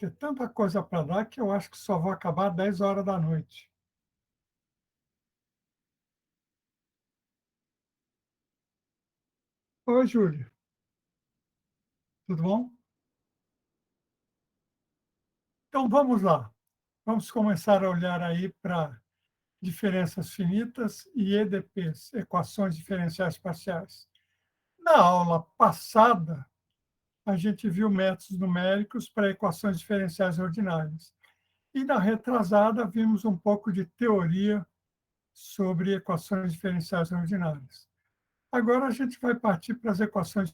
ter tanta coisa para dar que eu acho que só vou acabar 10 horas da noite. Oi, Júlio, tudo bom? Então vamos lá. Vamos começar a olhar aí para diferenças finitas e EDPs, equações diferenciais parciais. Na aula passada, a gente viu métodos numéricos para equações diferenciais ordinárias. E na retrasada, vimos um pouco de teoria sobre equações diferenciais ordinárias. Agora a gente vai partir para as equações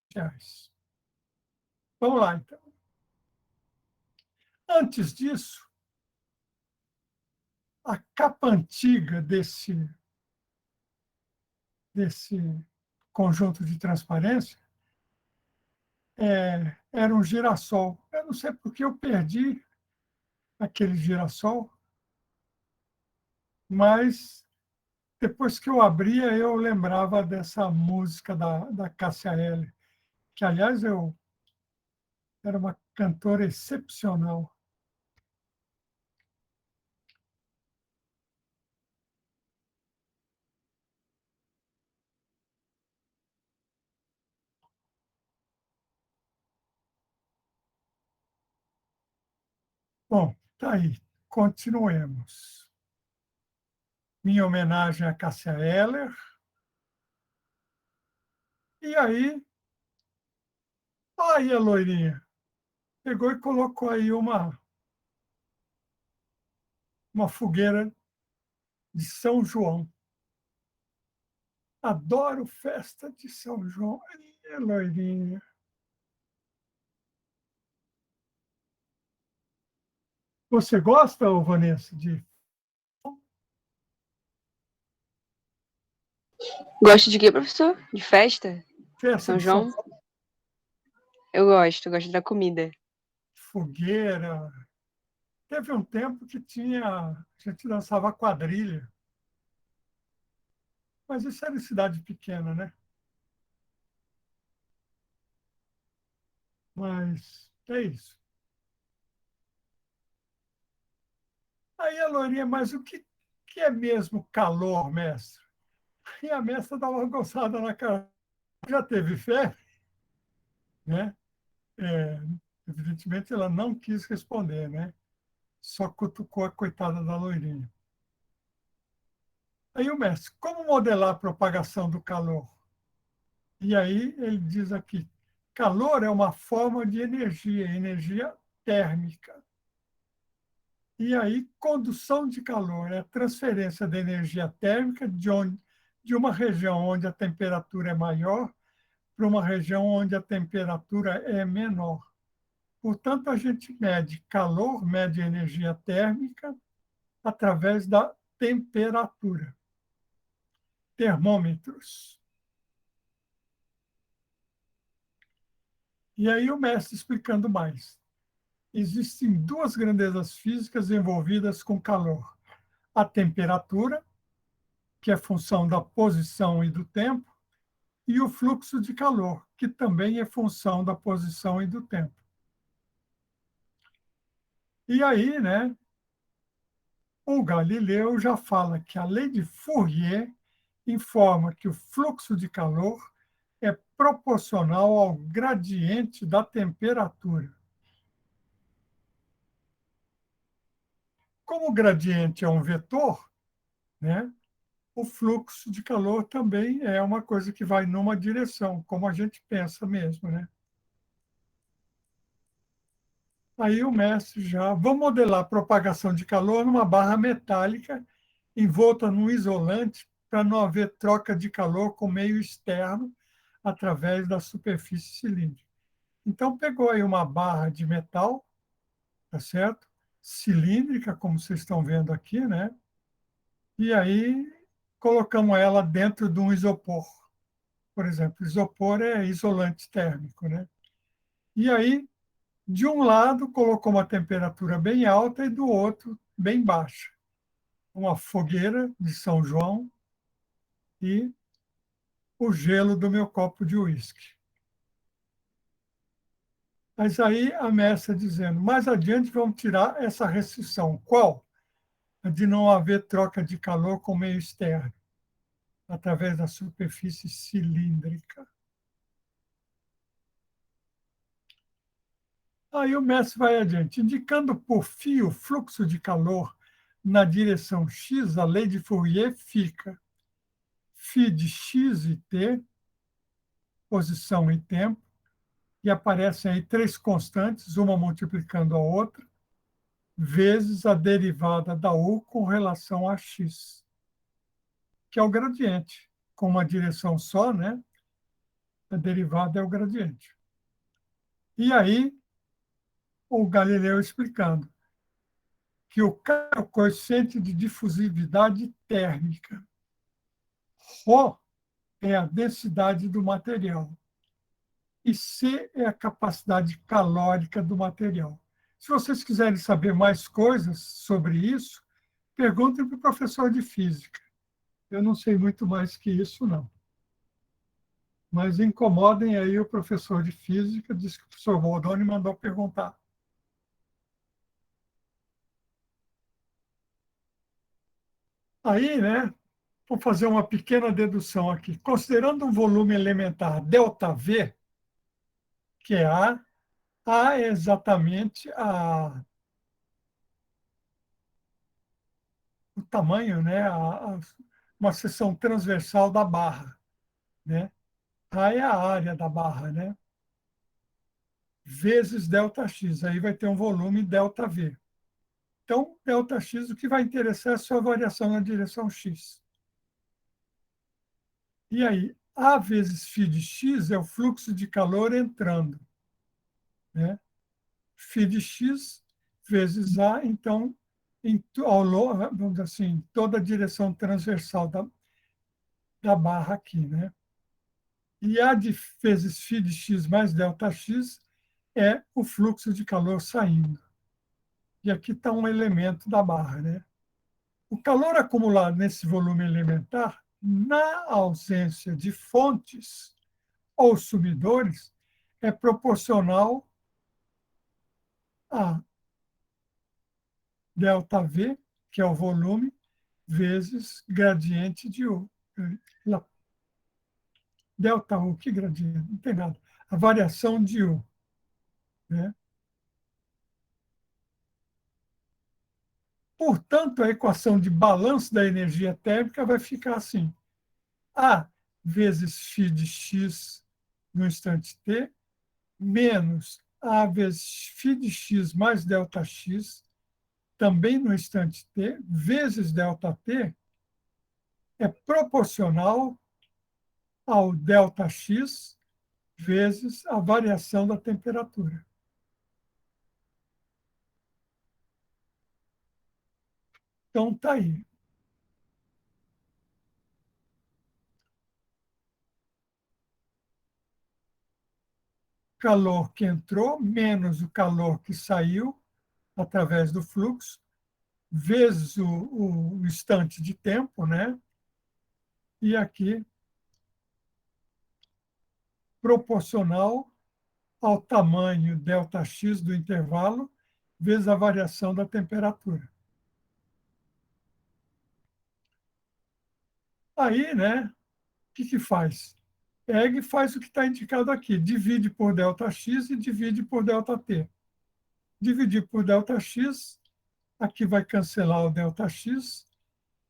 diferenciais. Vamos lá, então. Antes disso, a capa antiga desse conjunto de transparência era um girassol. Eu não sei porque eu perdi aquele girassol, mas depois que eu abria, eu lembrava dessa música da Cássia Eller, que, aliás, eu era uma cantora excepcional. Bom, tá aí. Continuemos. Minha homenagem a Cássia Eller. E aí a loirinha pegou e colocou aí uma fogueira de São João. Adoro festa de São João. Ai, loirinha. Você gosta, ô, Vanessa, de Gosta de quê, professor? De festa? festa São de São João? João? Eu gosto da comida. Fogueira. Teve um tempo que a gente dançava quadrilha, mas isso era em cidade pequena, né? Mas é isso. Aí a Lourinha, mas que é mesmo calor, mestre? E a mestra dava uma coçada na cara. Já teve febre? Né? É, evidentemente, ela não quis responder, né? Só cutucou a coitada da loirinha. Aí o mestre, como modelar a propagação do calor? E aí ele diz aqui, calor é uma forma de energia, energia térmica. E aí, condução de calor é a transferência da energia térmica de uma região onde a temperatura é maior para uma região onde a temperatura é menor. Portanto, a gente mede calor, mede energia térmica através da temperatura. Termômetros. E aí o mestre explicando mais. Existem duas grandezas físicas envolvidas com calor. A temperatura, que é função da posição e do tempo, e o fluxo de calor, que também é função da posição e do tempo. E aí, né, o Galileu já fala que a lei de Fourier informa que o fluxo de calor é proporcional ao gradiente da temperatura. Como o gradiente é um vetor, né, o fluxo de calor também é uma coisa que vai numa direção, como a gente pensa mesmo, né? Aí o mestre já, vamos modelar a propagação de calor numa barra metálica envolta num isolante para não haver troca de calor com o meio externo através da superfície cilíndrica. Então pegou aí uma barra de metal, tá certo? Cilíndrica, como vocês estão vendo aqui, né? E aí colocamos ela dentro de um isopor. Por exemplo, isopor é isolante térmico, né? E aí, de um lado, colocou uma temperatura bem alta e do outro, bem baixa. Uma fogueira de São João e o gelo do meu copo de uísque. Mas aí a Messa dizendo, mais adiante vamos tirar essa restrição. Qual? A de não haver troca de calor com meio externo, através da superfície cilíndrica. Aí o mestre vai adiante, indicando por fio fluxo de calor na direção x, a lei de Fourier fica φ de x e t, posição e tempo, e aparecem aí três constantes, uma multiplicando a outra, vezes a derivada da u com relação a x, que é o gradiente. Com uma direção só, né? A derivada é o gradiente. E aí, o Galileu explicando que o coeficiente de difusividade térmica, ρ, é a densidade do material e C é a capacidade calórica do material. Se vocês quiserem saber mais coisas sobre isso, perguntem para o professor de física. Eu não sei muito mais que isso, não. Mas incomodem aí o professor de física, disse que o professor Goldoni mandou perguntar. Aí, né, vou fazer uma pequena dedução aqui. Considerando um volume elementar ΔV, que é A é exatamente o tamanho, né, uma seção transversal da barra, né? A é a área da barra, né? Vezes ΔX, aí vai ter um volume ΔV. Então, ΔX, o que vai interessar é só a variação na direção x. E aí, A vezes φ de x é o fluxo de calor entrando, né? Φ de x vezes A, então, ao longo, vamos dizer assim, toda a direção transversal da barra aqui, né? E A de vezes φ de x mais ΔX é o fluxo de calor saindo. E aqui está um elemento da barra, né? O calor acumulado nesse volume elementar, na ausência de fontes ou subidores, é proporcional a ΔV, que é o volume, vezes gradiente de U. ΔU, que gradiente? Não tem nada. A variação de U. Né? Portanto, a equação de balanço da energia térmica vai ficar assim. A vezes φ de x no instante t, menos A vezes φ de x mais ΔX, também no instante t, vezes ΔT, é proporcional ao ΔX vezes a variação da temperatura. Então, está aí. Calor que entrou menos o calor que saiu através do fluxo, vezes o instante de tempo, né? E aqui, proporcional ao tamanho ΔX do intervalo, vezes a variação da temperatura. Aí, né, o que faz? Pega e faz o que está indicado aqui. Divide por ΔX e divide por ΔT. Dividir por ΔX, aqui vai cancelar o ΔX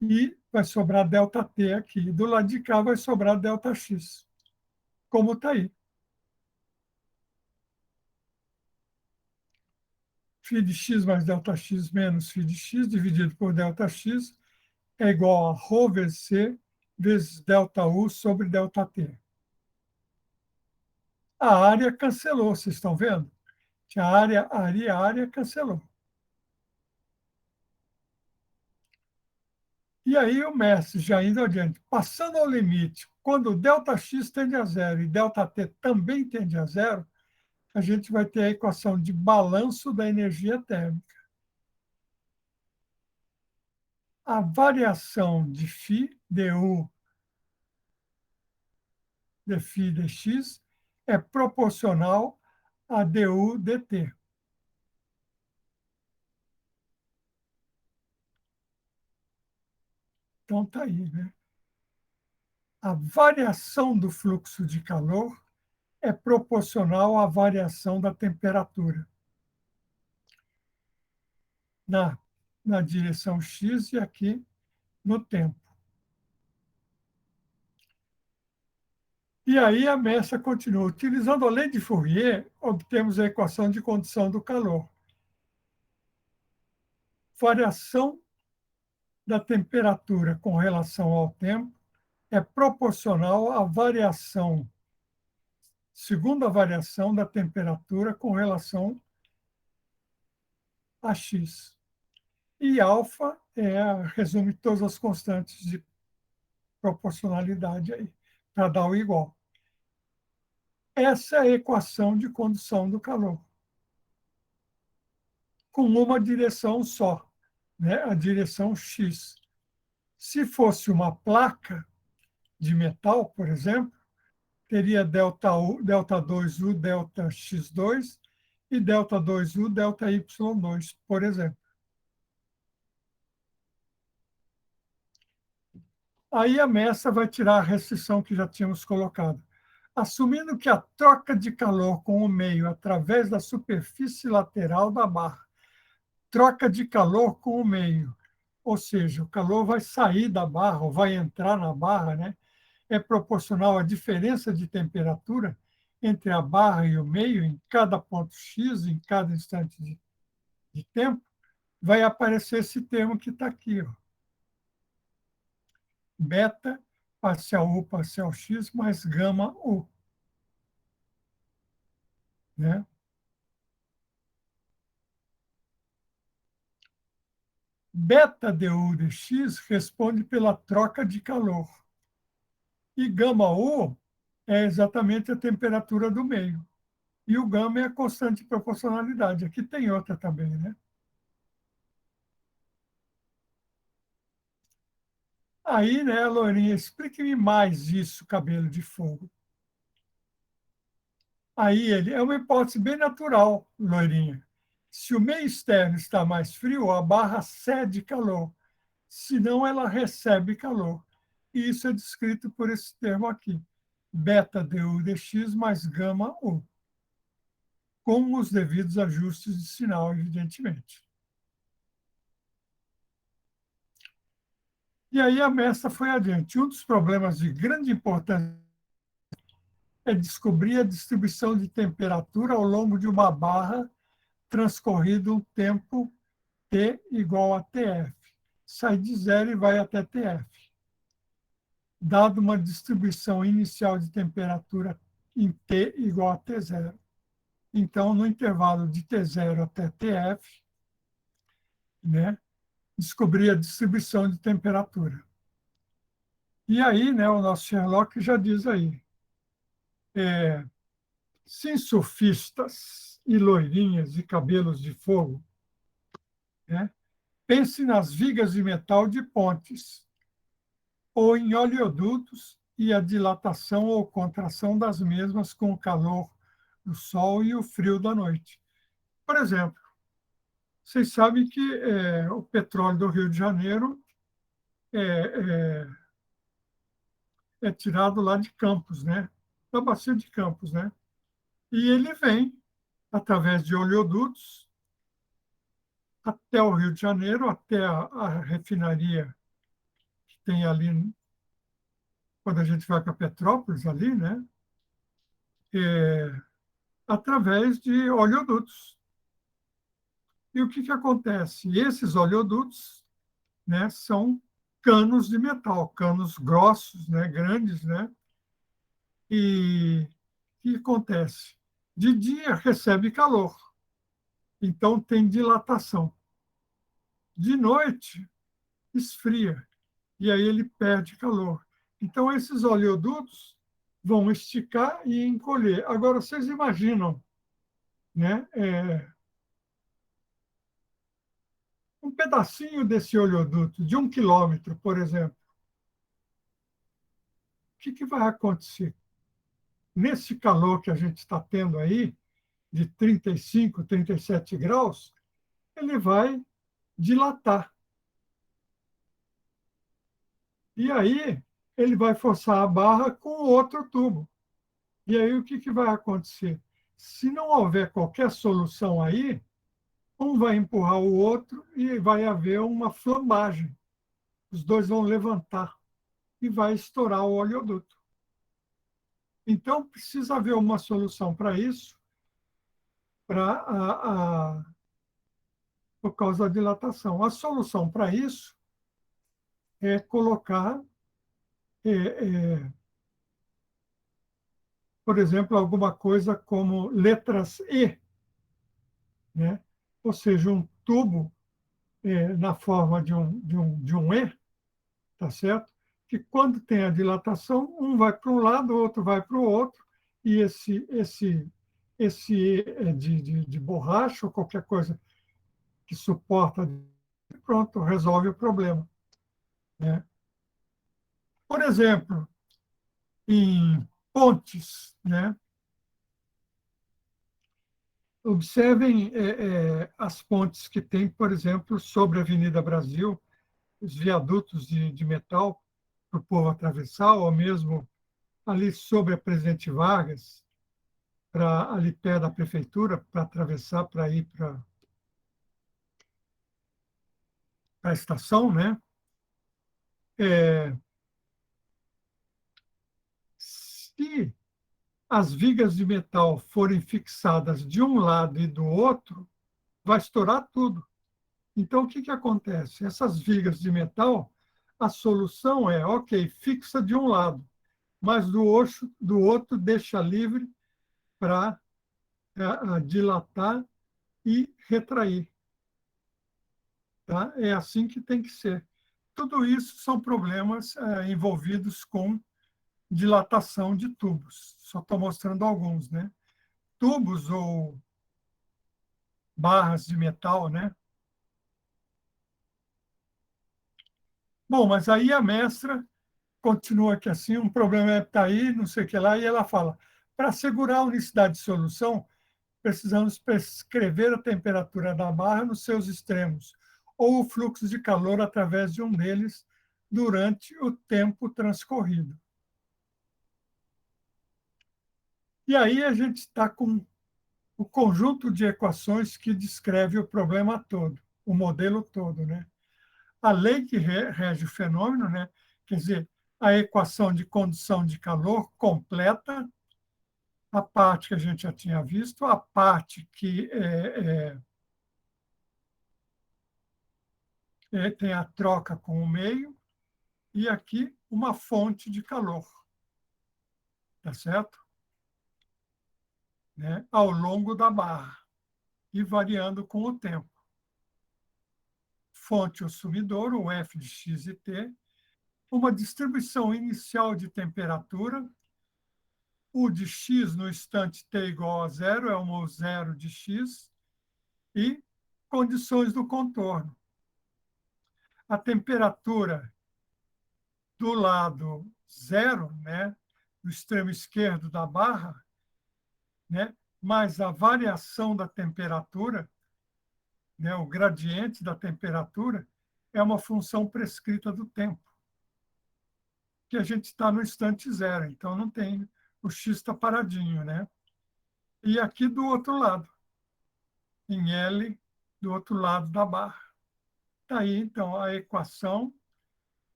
e vai sobrar ΔT aqui. Do lado de cá vai sobrar ΔX, como está aí. Φ de x mais ΔX menos φ de x dividido por ΔX é igual a ρ vezes C vezes ΔU sobre ΔT. A área cancelou, vocês estão vendo? Que a área cancelou. E aí o mestre, já indo adiante, passando ao limite, quando ΔX tende a zero e ΔT também tende a zero, a gente vai ter a equação de balanço da energia térmica. A variação de φ, du, dφ dx, é proporcional a du dt. Então, está aí, né? A variação do fluxo de calor é proporcional à variação da temperatura na direção x e aqui no tempo. E aí a Messa continua. Utilizando a lei de Fourier, obtemos a equação de condição do calor. Variação da temperatura com relação ao tempo é proporcional à variação, segunda variação da temperatura com relação a x. E alfa resume todas as constantes de proporcionalidade aí, para dar o igual. Essa é a equação de condução do calor, com uma direção só, né? A direção x. Se fosse uma placa de metal, por exemplo, teria delta 2U, delta x2 e delta 2U, delta y2, por exemplo. Aí a Messa vai tirar a restrição que já tínhamos colocado. Assumindo que a troca de calor com o meio através da superfície lateral da barra, troca de calor com o meio, ou seja, o calor vai sair da barra ou vai entrar na barra, né? É proporcional à diferença de temperatura entre a barra e o meio em cada ponto x, em cada instante de tempo, vai aparecer esse termo que está aqui, ó. Beta parcial U parcial x mais gama U. Né? Beta du dx responde pela troca de calor. E gama U é exatamente a temperatura do meio. E o gama é a constante de proporcionalidade. Aqui tem outra também, né? Aí, né, Lourinha, explique-me mais isso, cabelo de fogo. Aí ele é uma hipótese bem natural, Lourinha. Se o meio externo está mais frio, a barra cede calor, senão ela recebe calor. E isso é descrito por esse termo aqui, beta du dx mais gama U, com os devidos ajustes de sinal, evidentemente. E aí a Messa foi adiante. Um dos problemas de grande importância é descobrir a distribuição de temperatura ao longo de uma barra transcorrido um tempo T igual a TF. Sai de zero e vai até TF. Dado uma distribuição inicial de temperatura em T igual a T0. Então, no intervalo de T0 até TF, né, descobrir a distribuição de temperatura. E aí, né, o nosso Sherlock já diz aí, sim, surfistas e loirinhas de cabelos de fogo, né, pense nas vigas de metal de pontes, ou em oleodutos e a dilatação ou contração das mesmas com o calor do sol e o frio da noite. Por exemplo, vocês sabem que o petróleo do Rio de Janeiro é, é tirado lá de Campos, né? Da bacia de Campos, né? E ele vem através de oleodutos até o Rio de Janeiro, até a refinaria que tem ali, quando a gente vai para Petrópolis, ali, né? Através de oleodutos. E o que acontece? Esses oleodutos, né, são canos de metal, canos grossos, né, grandes, né? E o que acontece? De dia recebe calor, então tem dilatação. De noite esfria, e aí ele perde calor. Então esses oleodutos vão esticar e encolher. Agora, vocês imaginam, né, um pedacinho desse oleoduto, de 1 quilômetro, por exemplo, o que vai acontecer? Nesse calor que a gente está tendo aí, de 35, 37 graus, ele vai dilatar. E aí ele vai forçar a barra com outro tubo. E aí o que vai acontecer? Se não houver qualquer solução aí, um vai empurrar o outro e vai haver uma flambagem. Os dois vão levantar e vai estourar o oleoduto. Então, precisa haver uma solução para isso, por causa da dilatação. A solução para isso é colocar, é, é, por exemplo, alguma coisa como letras E, né? Ou seja, um tubo na forma de um E, tá certo? Que quando tem a dilatação, um vai para um lado, o outro vai para o outro, e esse de borracha ou qualquer coisa que suporta, pronto, resolve o problema, né? Por exemplo, em pontes, né? Observem as pontes que tem, por exemplo, sobre a Avenida Brasil, os viadutos de metal para o povo atravessar, ou mesmo ali sobre a Presidente Vargas, para ali perto da prefeitura, para atravessar, para ir para a estação, né? É, se as vigas de metal forem fixadas de um lado e do outro, vai estourar tudo. Então, o que acontece? Essas vigas de metal, a solução é, ok, fixa de um lado, mas do outro deixa livre para dilatar e retrair. Tá? É assim que tem que ser. Tudo isso são problemas envolvidos com dilatação de tubos. Só estou mostrando alguns, né? Tubos ou barras de metal, né? Bom, mas aí a mestra continua aqui assim, um problema está aí, não sei o que lá, e ela fala, para assegurar a unicidade de solução, precisamos prescrever a temperatura da barra nos seus extremos, ou o fluxo de calor através de um deles durante o tempo transcorrido. E aí a gente está com o conjunto de equações que descreve o problema todo, o modelo todo, né? A lei que rege o fenômeno, né? Quer dizer, a equação de condução de calor completa, a parte que a gente já tinha visto, a parte que tem a troca com o meio, e aqui uma fonte de calor, tá certo? Né? Ao longo da barra e variando com o tempo. Fonte ou sumidouro, o F de x e t, uma distribuição inicial de temperatura, U de x no instante t igual a zero, é o zero de x, e condições do contorno. A temperatura do lado zero, né, do extremo esquerdo da barra, né, mais a variação da temperatura, né, o gradiente da temperatura, é uma função prescrita do tempo, que a gente está no instante zero, então não tem, o x está paradinho, né? E aqui do outro lado, em L, do outro lado da barra. Está aí, então, a equação,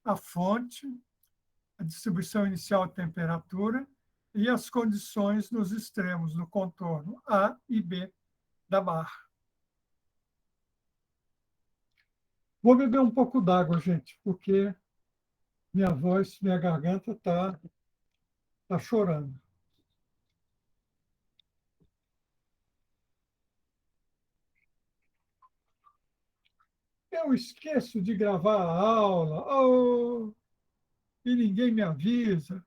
a fonte, a distribuição inicial de temperatura e as condições nos extremos do contorno A e B da barra. Vou beber um pouco d'água, gente, porque minha voz, minha garganta tá chorando. Eu esqueço de gravar a aula, oh, e ninguém me avisa.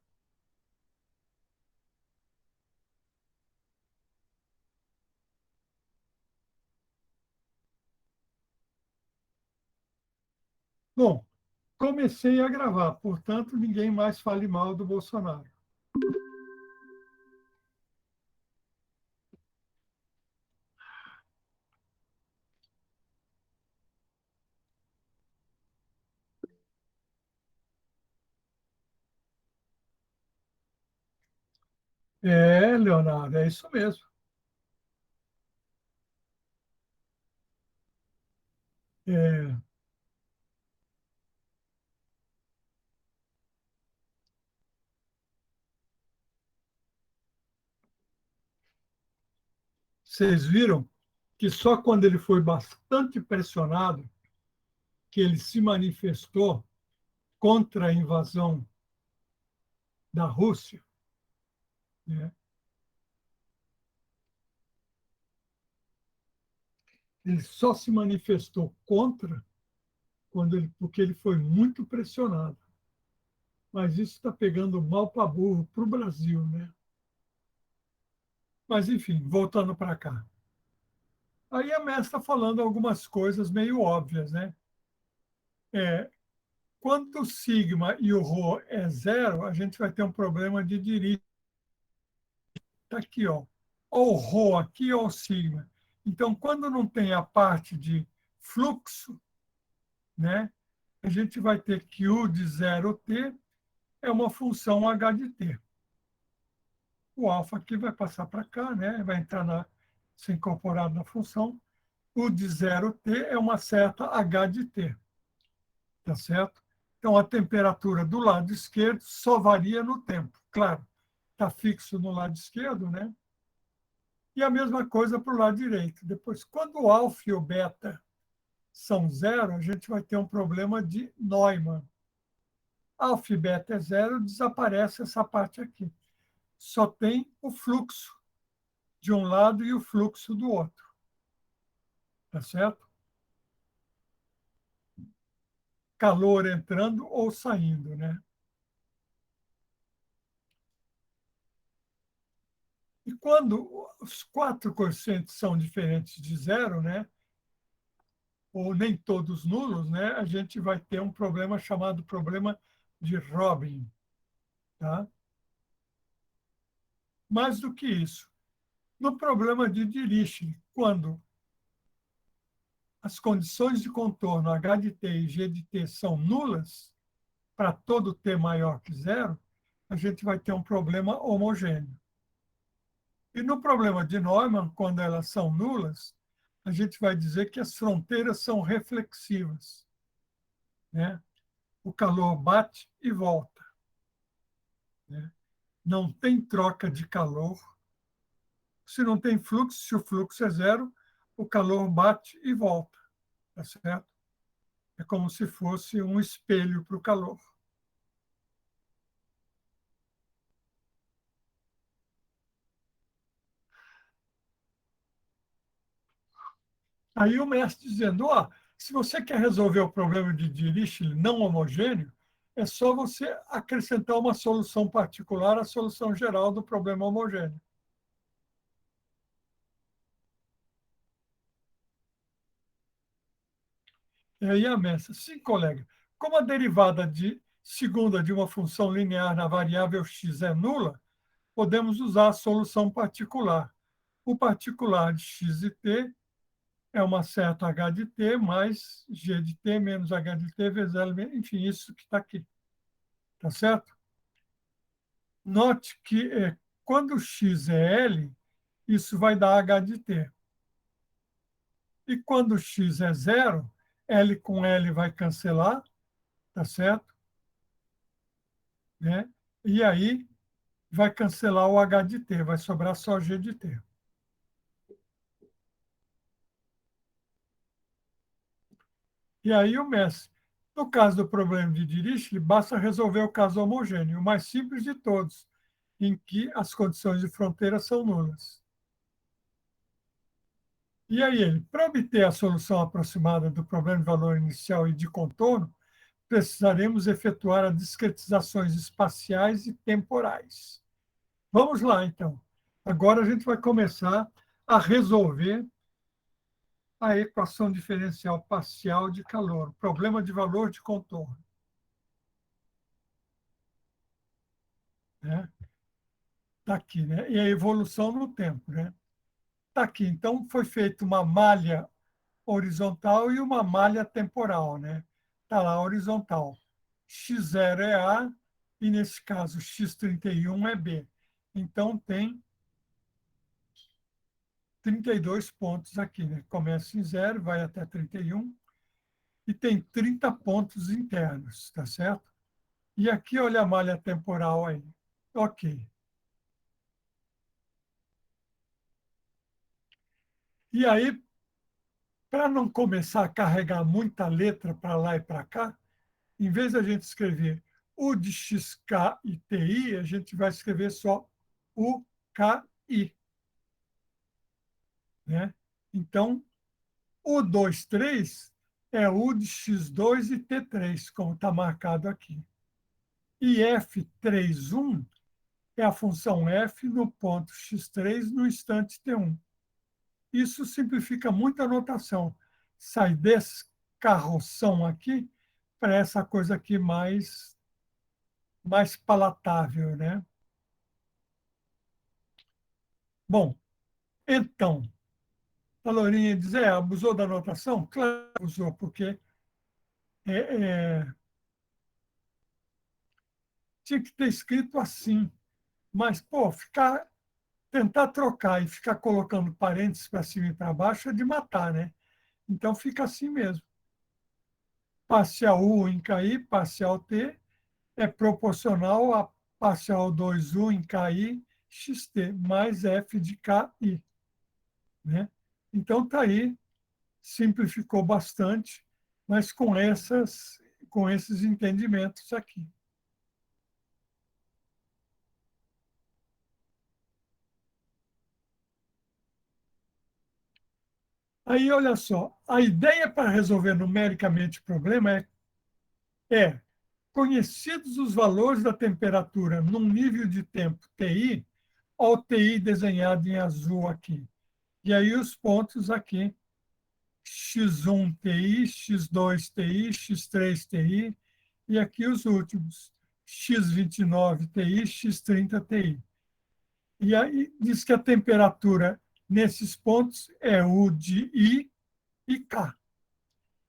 Bom, comecei a gravar, portanto, ninguém mais fale mal do Bolsonaro. É, Leonardo, é isso mesmo. É, vocês viram que só quando ele foi bastante pressionado que ele se manifestou contra a invasão da Rússia, né? Ele só se manifestou contra porque ele foi muito pressionado. Mas isso está pegando mal para burro para o Brasil, né? Mas, enfim, voltando para cá. Aí a Messi está falando algumas coisas meio óbvias, né? É, quando o sigma e o rho é zero, a gente vai ter um problema de dirigir. Está aqui, ó. Ou o rho aqui ou o sigma. Então, quando não tem a parte de fluxo, né, a gente vai ter que u de 0t é uma função h de t. O alfa aqui vai passar para cá, né, vai entrar ser incorporado na função. U de 0t é uma certa h de t. Tá certo? Então, a temperatura do lado esquerdo só varia no tempo. Claro, está fixo no lado esquerdo, né? E a mesma coisa para o lado direito. Depois, quando o alfa e o beta são zero, a gente vai ter um problema de Neumann. Alfa e beta é zero, desaparece essa parte aqui. Só tem o fluxo de um lado e o fluxo do outro. Tá certo? Calor entrando ou saindo, né? E quando os quatro coeficientes são diferentes de zero, né, ou nem todos nulos, né, a gente vai ter um problema chamado problema de Robin. Tá? Mais do que isso, no problema de Dirichlet, quando as condições de contorno h de t e g de t são nulas, para todo t maior que zero, a gente vai ter um problema homogêneo. E no problema de Neumann, quando elas são nulas, a gente vai dizer que as fronteiras são reflexivas, né? O calor bate e volta, né? Não tem troca de calor. Se não tem fluxo, se o fluxo é zero, o calor bate e volta, tá certo? É como se fosse um espelho para o calor. Aí o mestre dizendo, ó, se você quer resolver o problema de Dirichlet não homogêneo, é só você acrescentar uma solução particular à solução geral do problema homogêneo. E aí a mestra, sim, colega, como a derivada de segunda de uma função linear na variável x é nula, podemos usar a solução particular. O particular de x e t é uma certa h de t mais g de t menos h de t vezes L, enfim, isso que está aqui. Tá certo? Note que quando x é L, isso vai dar h de t. E quando x é zero, L com L vai cancelar, tá certo? Né? E aí vai cancelar o h de t, vai sobrar só g de t. E aí o mestre, no caso do problema de Dirichlet, basta resolver o caso homogêneo, o mais simples de todos, em que as condições de fronteira são nulas. E aí ele, para obter a solução aproximada do problema de valor inicial e de contorno, precisaremos efetuar as discretizações espaciais e temporais. Vamos lá, então. Agora a gente vai começar a resolver a equação diferencial parcial de calor, problema de valor de contorno. Né? Está aqui, né? E a evolução no tempo. Né? Está aqui. Então, foi feita uma malha horizontal e uma malha temporal. Né? Está lá, horizontal. X0 é A, e nesse caso, X31 é B. Então, tem 32 pontos aqui, né? Começa em 0, vai até 31, e tem 30 pontos internos, tá certo? E aqui, olha a malha temporal aí. Ok. E aí, para não começar a carregar muita letra para lá e para cá, em vez de a gente escrever U de XK e TI, a gente vai escrever só UKI. Né? Então, U23 é U de X2 e T3, como está marcado aqui. E F31 é a função F no ponto X3 no instante T1. Isso simplifica muito a notação. Sai desse carroção aqui para essa coisa aqui mais palatável, né? Bom, então, a Lourinha diz, abusou da notação? Claro que abusou, porque é, é, tinha que ter escrito assim. Mas, pô, tentar trocar e ficar colocando parênteses para cima e para baixo é de matar, né? Então fica assim mesmo. Parcial U em KI, parcial T, é proporcional a parcial 2U em KI, XT, mais F de KI. Né? Então está aí, simplificou bastante, mas com esses entendimentos aqui. Aí, olha só, a ideia para resolver numericamente o problema é conhecidos os valores da temperatura num nível de tempo TI, olha o TI desenhado em azul aqui. E aí os pontos aqui, X1 TI, X2 TI, X3 TI, e aqui os últimos, X29 TI, X30 TI. E aí diz que a temperatura nesses pontos é U de I e K.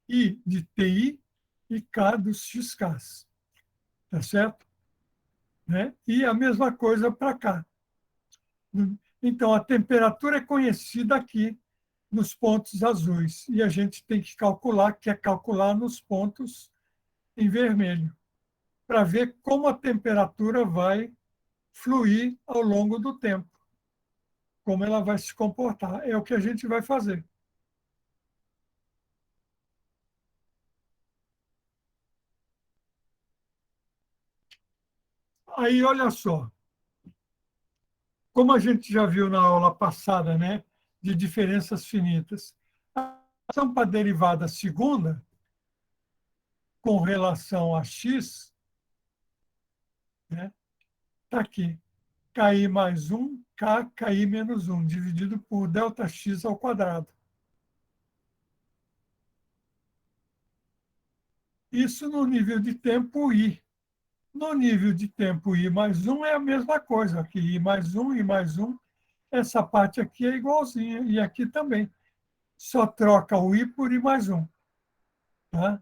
I de TI e K dos XKs. Tá certo? Né? E a mesma coisa para cá. Então, a temperatura é conhecida aqui nos pontos azuis e a gente tem que calcular, que é calcular nos pontos em vermelho, para ver como a temperatura vai fluir ao longo do tempo, como ela vai se comportar. É o que a gente vai fazer. Aí, olha só, como a gente já viu na aula passada, né, de diferenças finitas, a relação para a derivada segunda, com relação a x, né, está aqui. KI mais 1, K, KI menos 1, dividido por ΔX ao quadrado. Isso no nível de tempo I. No nível de tempo I mais 1 é a mesma coisa. Aqui I mais 1, I mais 1. Essa parte aqui é igualzinha. E aqui também. Só troca o I por I mais 1. Tá?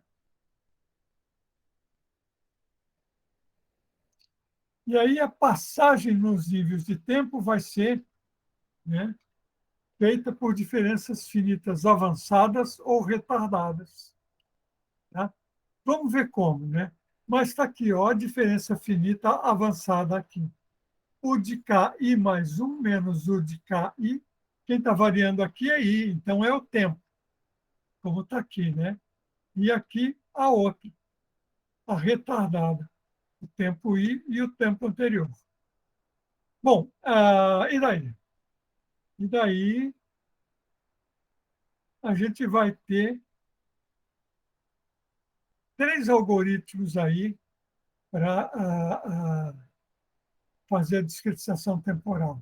E aí a passagem nos níveis de tempo vai ser, né, feita por diferenças finitas avançadas ou retardadas. Tá? Vamos ver como, né? Mas está aqui, ó, a diferença finita avançada aqui. U de KI mais 1 menos U de KI. Quem está variando aqui é I, então é o tempo, como está aqui, né? E aqui a outra, a retardada, o tempo I e o tempo anterior. Bom, e daí? E daí a gente vai ter três algoritmos aí para fazer a discretização temporal.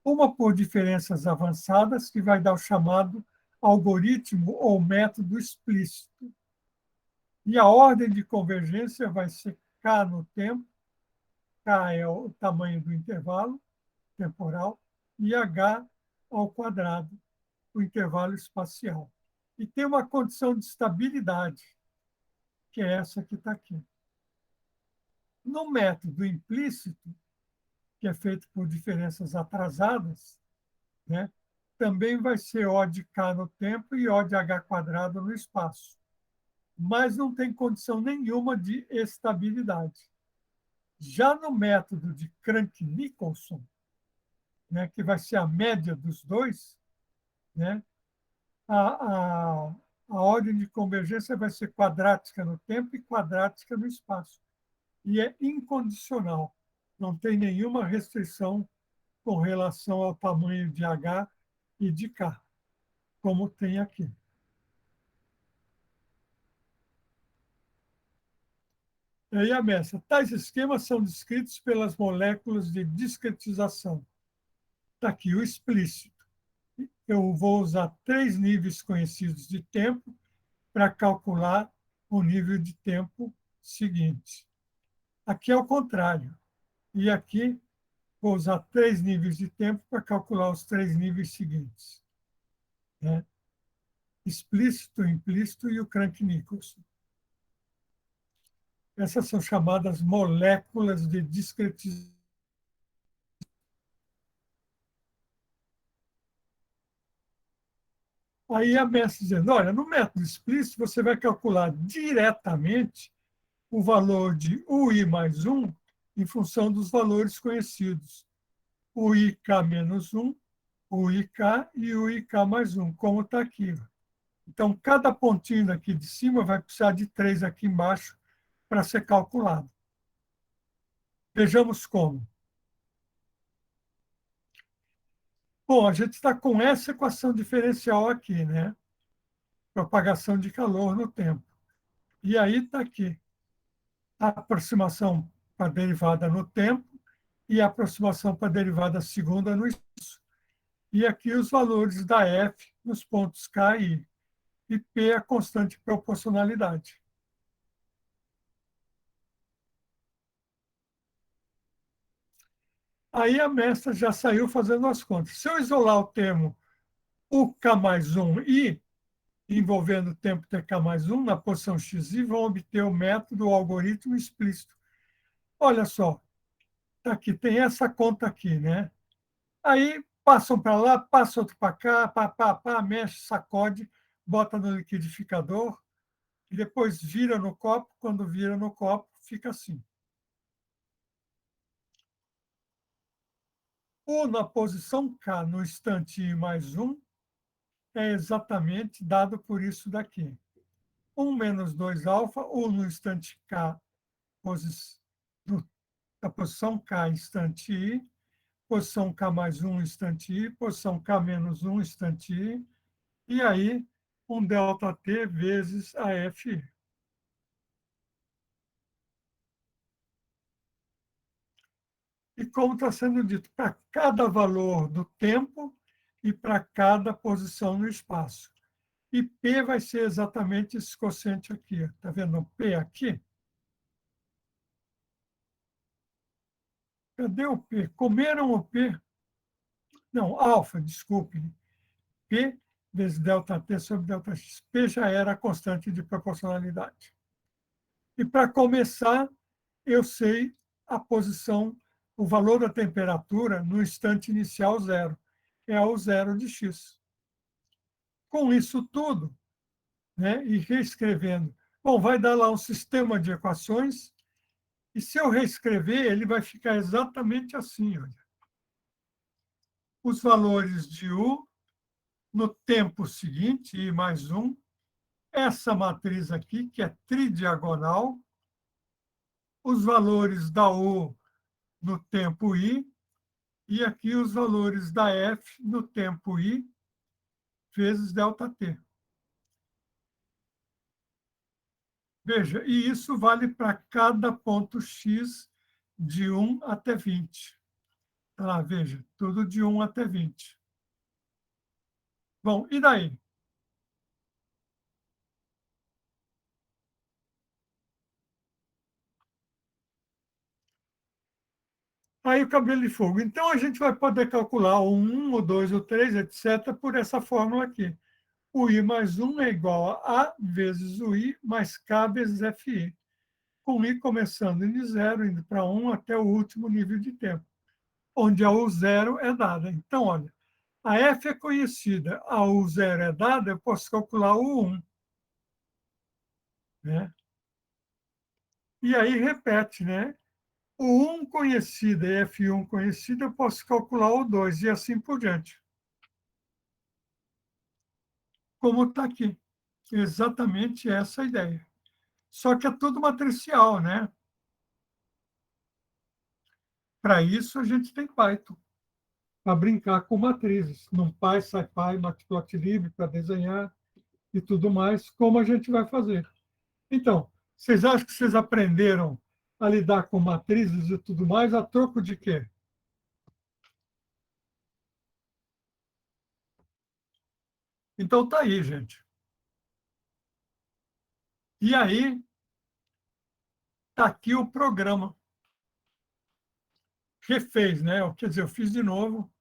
Uma por diferenças avançadas, que vai dar o chamado algoritmo ou método explícito. E a ordem de convergência vai ser K no tempo, K é o tamanho do intervalo temporal, e H ao quadrado, o intervalo espacial. E tem uma condição de estabilidade, que é essa que está aqui. No método implícito, que é feito por diferenças atrasadas, né? Também vai ser O de K no tempo e O de H quadrado no espaço. Mas não tem condição nenhuma de estabilidade. Já no método de Crank-Nicolson, né, que vai ser a média dos dois, né, a, a, a ordem de convergência vai ser quadrática no tempo e quadrática no espaço. E é incondicional. Não tem nenhuma restrição com relação ao tamanho de H e de K, como tem aqui. E aí a messa. Tais esquemas são descritos pelas moléculas de discretização. Está aqui o explícito. Eu vou usar 3 níveis conhecidos de tempo para calcular o nível de tempo seguinte. Aqui é o contrário. E aqui vou usar 3 níveis de tempo para calcular os 3 níveis seguintes. Né? Explícito, implícito e o Crank-Nicolson. Essas são chamadas moléculas de discretização. Aí a mestre dizendo, olha, no método explícito você vai calcular diretamente o valor de UI mais 1 em função dos valores conhecidos. O IK menos 1, o IK e o IK mais 1, como está aqui. Então, cada pontinho daqui de cima vai precisar de 3 aqui embaixo para ser calculado. Vejamos como. Bom, a gente está com essa equação diferencial aqui, né? Propagação de calor no tempo. E aí está aqui a aproximação para a derivada no tempo e a aproximação para a derivada segunda no espaço. E aqui os valores da F nos pontos K e I. E P é a constante de proporcionalidade. Aí a mestra já saiu fazendo as contas. Se eu isolar o termo UK mais 1 e envolvendo o tempo TK mais 1 na posição XI, vão obter o método, o algoritmo explícito. Olha só, tá aqui, tem essa conta aqui, né? Aí passam para lá, passa outro para cá, pá, mexe, sacode, bota no liquidificador e depois vira no copo. Quando vira no copo, fica assim. O na posição K no instante I mais 1 é exatamente dado por isso daqui. 1 menos 2 alfa, ou no instante K, da posição K instante I, posição K mais 1 instante I, posição K menos 1 instante I, e aí um ΔT vezes a F. E como está sendo dito, para cada valor do tempo e para cada posição no espaço. E P vai ser exatamente esse quociente aqui. Está vendo o P aqui? Cadê o P? Comeram o P? Não, alfa, desculpe. P vezes ΔT sobre ΔX. P já era a constante de proporcionalidade. E para começar, eu sei a posição, o valor da temperatura no instante inicial zero. É o zero de x. Com isso tudo, né, e reescrevendo, bom, vai dar lá um sistema de equações, e se eu reescrever, ele vai ficar exatamente assim. Olha. Os valores de U no tempo seguinte, I mais 1, essa matriz aqui, que é tridiagonal, os valores da U no tempo I, e aqui os valores da F no tempo I, vezes ΔT. Veja, e isso vale para cada ponto X de 1 até 20. Tá lá, veja, tudo de 1 até 20. Bom, e daí? Aí o cabelo de fogo. Então, a gente vai poder calcular o 1, o 2, o 3, etc., por essa fórmula aqui. O I mais 1 é igual a A vezes o I mais K vezes FI. Com I começando em 0, indo para 1 até o último nível de tempo. onde a U0 é dada. Então, olha, a F é conhecida, a U0 é dada, eu posso calcular o U1. Né? E aí repete, né? O 1 conhecido e F1 conhecido, eu posso calcular o 2 e assim por diante. Como está aqui. Exatamente essa a ideia. Só que é tudo matricial, né? Para isso, a gente tem Python, para brincar com matrizes. NumPy, SciPy, Matplotlib, para desenhar e tudo mais, como a gente vai fazer. Então, vocês acham que vocês aprenderam a lidar com matrizes e tudo mais a troco de quê? Então, tá aí, gente. E aí, tá aqui o programa. Refez, né? Quer dizer, eu fiz de novo.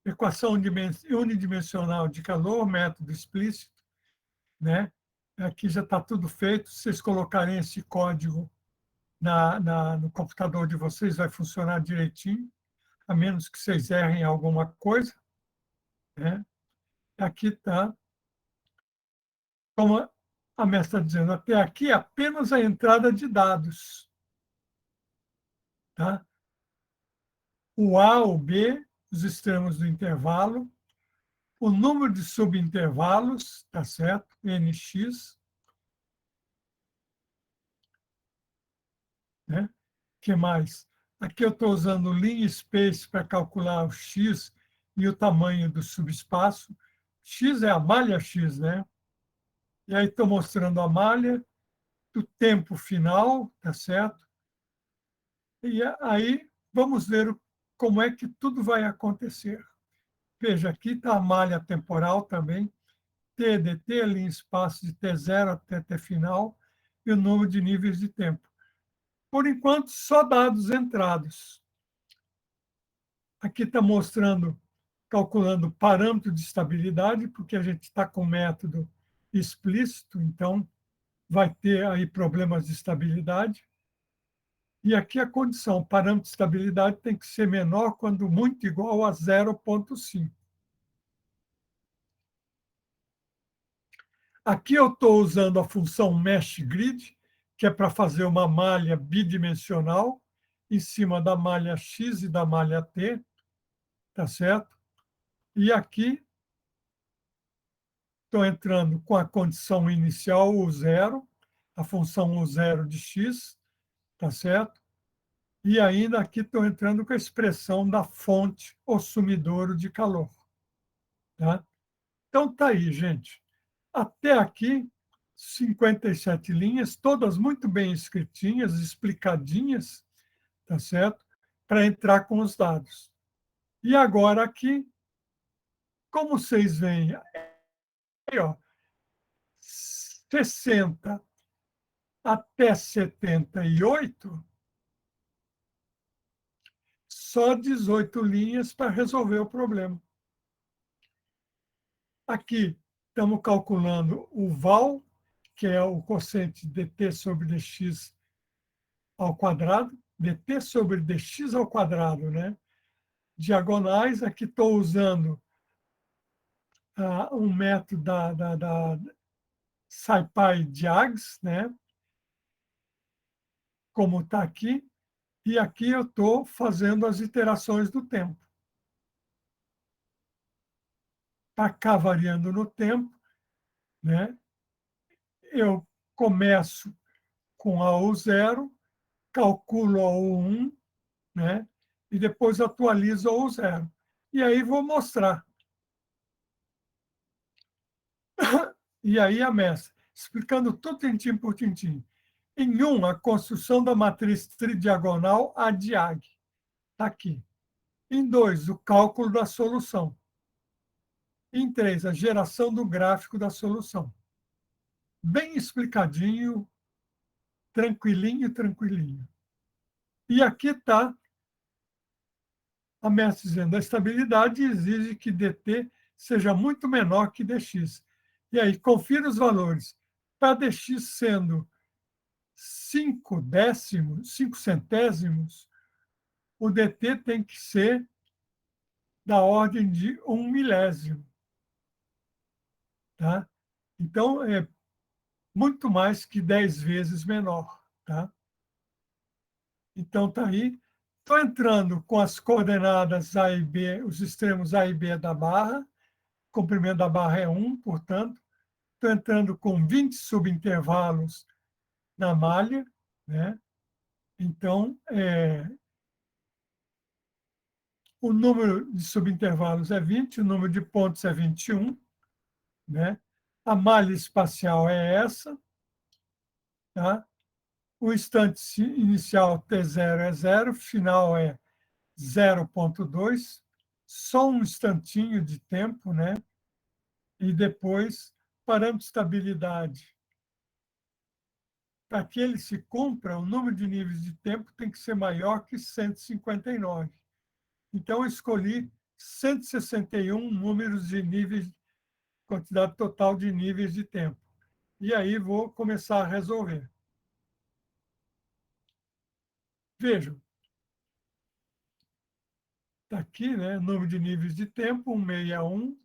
Equação unidimensional de calor, método explícito, né? Aqui já está tudo feito. Se vocês colocarem esse código no computador de vocês, vai funcionar direitinho, a menos que vocês errem alguma coisa. Né? Aqui está, como a mestra está dizendo, até aqui apenas a entrada de dados. Tá? O A, o B, os extremos do intervalo, o número de subintervalos, tá certo? NX, né? Que mais? Aqui eu estou usando o Lean Space para calcular o X e o tamanho do subespaço. X é a malha X, né? E aí estou mostrando a malha do tempo final, tá certo? E aí vamos ver como é que tudo vai acontecer. Veja, aqui está a malha temporal também, T de T, ali em espaço de T0 até T final, e o número de níveis de tempo. Por enquanto, só dados entrados. Aqui está mostrando, calculando parâmetro de estabilidade, porque a gente está com método explícito, então vai ter aí problemas de estabilidade. E aqui a condição, o parâmetro de estabilidade tem que ser menor quando muito igual a 0,5. Aqui eu estou usando a função Mesh Grid, que é para fazer uma malha bidimensional em cima da malha X e da malha T, tá certo? E aqui estou entrando com a condição inicial, o zero, a função U0 de x, tá certo? E ainda aqui estou entrando com a expressão da fonte ou sumidouro de calor. Tá? Então, tá aí, gente. Até aqui, 57 linhas, todas muito bem escritinhas, explicadinhas, tá certo? Para entrar com os dados. E agora aqui, como vocês veem, aí, ó, 60 até 78, só 18 linhas para resolver o problema. Aqui estamos calculando o val, que é o quociente dt sobre dx ao quadrado, dt sobre dx ao quadrado, né? Diagonais, aqui estou usando um método da SciPy-Diags, né? Como está aqui, e aqui eu estou fazendo as iterações do tempo. Está cá variando no tempo, né? Eu começo com a U0, calculo a U1, né? E depois atualizo a U0. E aí vou mostrar. E aí a mestra, explicando tudo tintim por tintim. Em um, a construção da matriz tridiagonal ADIAG. Está aqui. Em dois, o cálculo da solução. Em três, a geração do gráfico da solução. Bem explicadinho, tranquilinho, tranquilinho. E aqui está a mestra dizendo, a estabilidade exige que dt seja muito menor que dx. E aí, confira os valores. Para dx sendo 5 décimos, 5 centésimos, o dt tem que ser da ordem de 1 milésimo. Tá? Então, é muito mais que 10 vezes menor. Tá? Então, está aí. Estou entrando com as coordenadas A e B, os extremos A e B da barra. O comprimento da barra é 1, portanto. Estou entrando com 20 subintervalos na malha. Né? Então, o número de subintervalos é 20, o número de pontos é 21. Né? A malha espacial é essa. Tá? O instante inicial T0 é 0, final é 0,2, só um instantinho de tempo, né? E depois, parâmetro de estabilidade. Para que ele se cumpra, o número de níveis de tempo tem que ser maior que 159. Então, eu escolhi 161 números de níveis, quantidade total de níveis de tempo. E aí vou começar a resolver. Vejam, está aqui, né? Número de níveis de tempo, 161,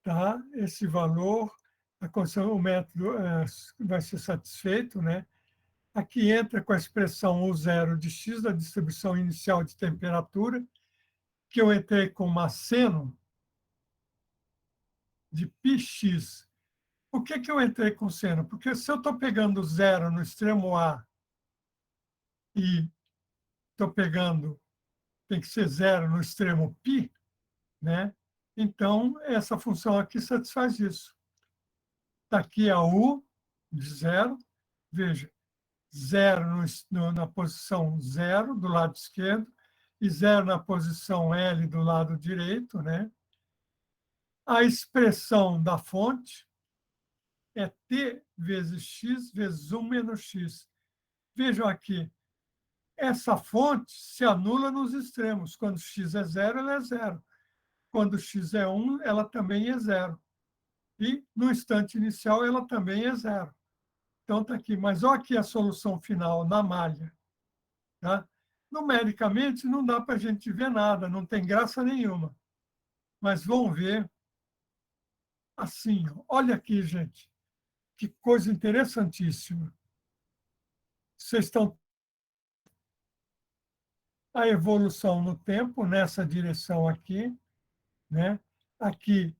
tá? Esse valor, a condição, o método vai ser satisfeito, né? Aqui entra com a expressão U0 de x da distribuição inicial de temperatura, que eu entrei com uma seno de πx. Por que eu entrei com seno? Porque se eu estou pegando zero no extremo A e estou pegando, tem que ser zero no extremo π, né? Então, essa função aqui satisfaz isso. Está aqui a U de zero. Veja, zero na posição zero, do lado esquerdo, e zero na posição L, do lado direito. Né? A expressão da fonte é T vezes X vezes 1 menos X. Vejam aqui, essa fonte se anula nos extremos. Quando X é zero, ela é zero. Quando X é 1, ela também é zero. E, no instante inicial, ela também é zero. Então, está aqui. Mas olha aqui a solução final na malha. Tá? Numericamente, não dá para a gente ver nada, não tem graça nenhuma. Mas vão ver assim. Olha aqui, gente. Que coisa interessantíssima. Vocês estão a evolução no tempo, nessa direção aqui. Né? Aqui,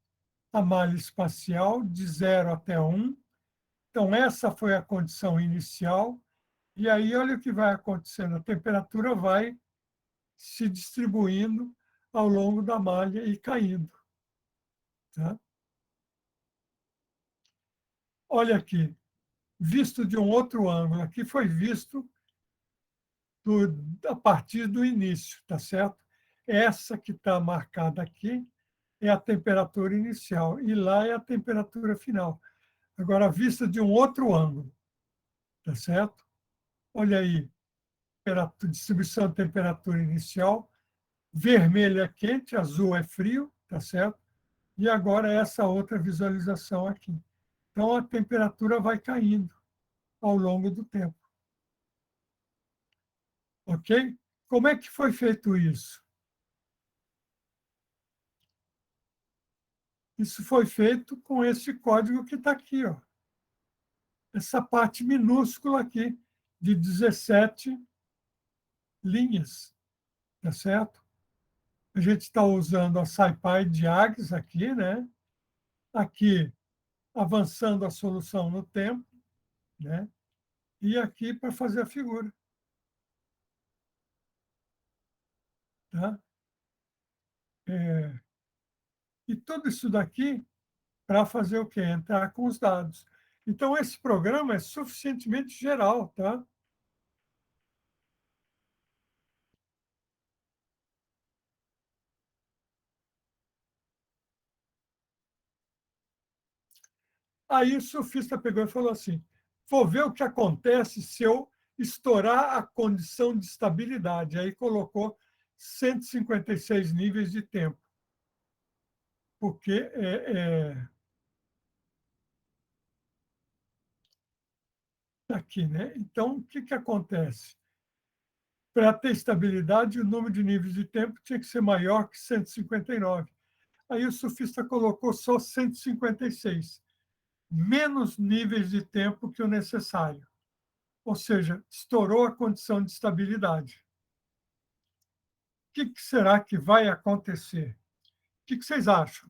a malha espacial, de 0 até 1. Então, essa foi a condição inicial. E aí, olha o que vai acontecendo. A temperatura vai se distribuindo ao longo da malha e caindo. Tá? Olha aqui, visto de um outro ângulo. Aqui foi visto a partir do início, tá certo? Essa que está marcada aqui é a temperatura inicial e lá é a temperatura final. Agora, vista de um outro ângulo, tá certo? Olha aí, distribuição de temperatura inicial, vermelho é quente, azul é frio, tá certo? E agora essa outra visualização aqui. Então, a temperatura vai caindo ao longo do tempo. Ok? Como é que foi feito isso? Isso foi feito com esse código que está aqui. Ó. Essa parte minúscula aqui, de 17 linhas. Tá certo? A gente está usando a SciPy de Agnes aqui, né? Aqui, avançando a solução no tempo, né? E aqui para fazer a figura. Tá? E tudo isso daqui para fazer o quê? Entrar com os dados. Então, esse programa é suficientemente geral, tá? Aí o surfista pegou e falou assim, vou ver o que acontece se eu estourar a condição de estabilidade. Aí colocou 156 níveis de tempo. Porque aqui, né? Então, o que acontece? Para ter estabilidade, o número de níveis de tempo tinha que ser maior que 159. Aí o surfista colocou só 156, menos níveis de tempo que o necessário. Ou seja, estourou a condição de estabilidade. O que será que vai acontecer? O que vocês acham?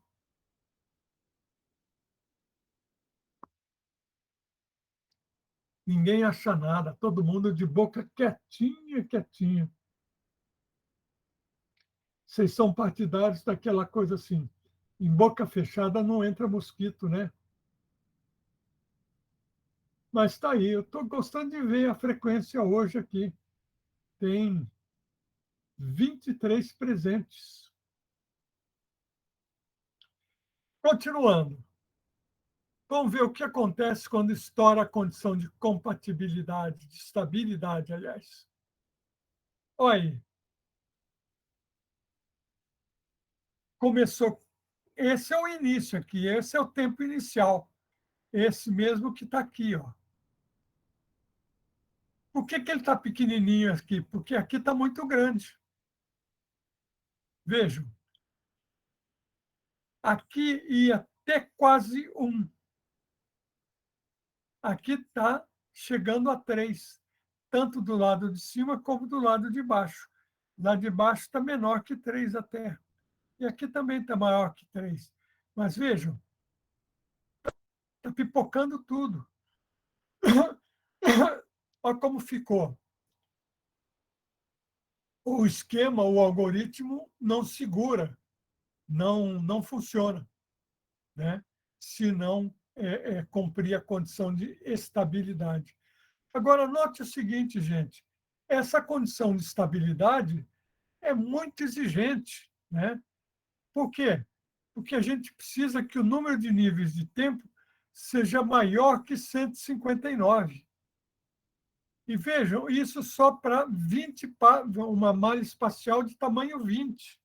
Ninguém acha nada, todo mundo de boca quietinha, quietinha. Vocês são partidários daquela coisa assim, em boca fechada não entra mosquito, né? Mas está aí, eu estou gostando de ver a frequência hoje aqui. Tem 23 presentes. Continuando. Vamos ver o que acontece quando estoura a condição de compatibilidade, de estabilidade, aliás. Olha aí. Começou. Esse é o início aqui, esse é o tempo inicial. Esse mesmo que está aqui, ó. Por que ele está pequenininho aqui? Porque aqui está muito grande. Vejam. Aqui ia até quase 1. Aqui está chegando a 3, tanto do lado de cima como do lado de baixo. Lá de baixo está menor que 3 até. E aqui também está maior que 3. Mas vejam, está pipocando tudo. Olha como ficou. O esquema, o algoritmo não segura, não funciona, né? Se não cumprir a condição de estabilidade. Agora, note o seguinte, gente, essa condição de estabilidade é muito exigente, né? Por quê? Porque a gente precisa que o número de níveis de tempo seja maior que 159. E vejam, isso só para 20, uma malha espacial de tamanho 20.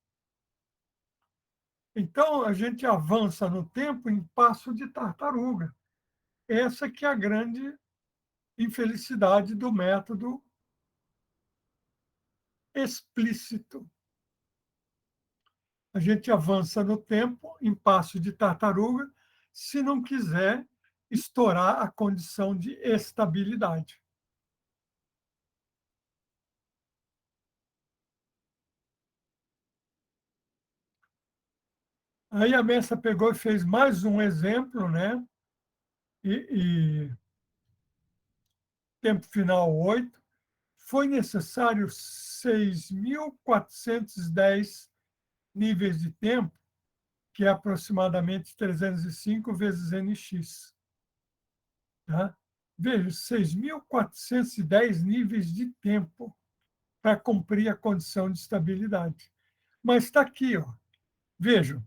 Então, a gente avança no tempo em passo de tartaruga. Essa que é a grande infelicidade do método explícito. A gente avança no tempo em passo de tartaruga se não quiser estourar a condição de estabilidade. Aí a Messa pegou e fez mais um exemplo, né? E tempo final 8. Foi necessário 6.410 níveis de tempo, que é aproximadamente 305 vezes nx. Tá? Veja, 6.410 níveis de tempo para cumprir a condição de estabilidade. Mas está aqui, ó. Vejam,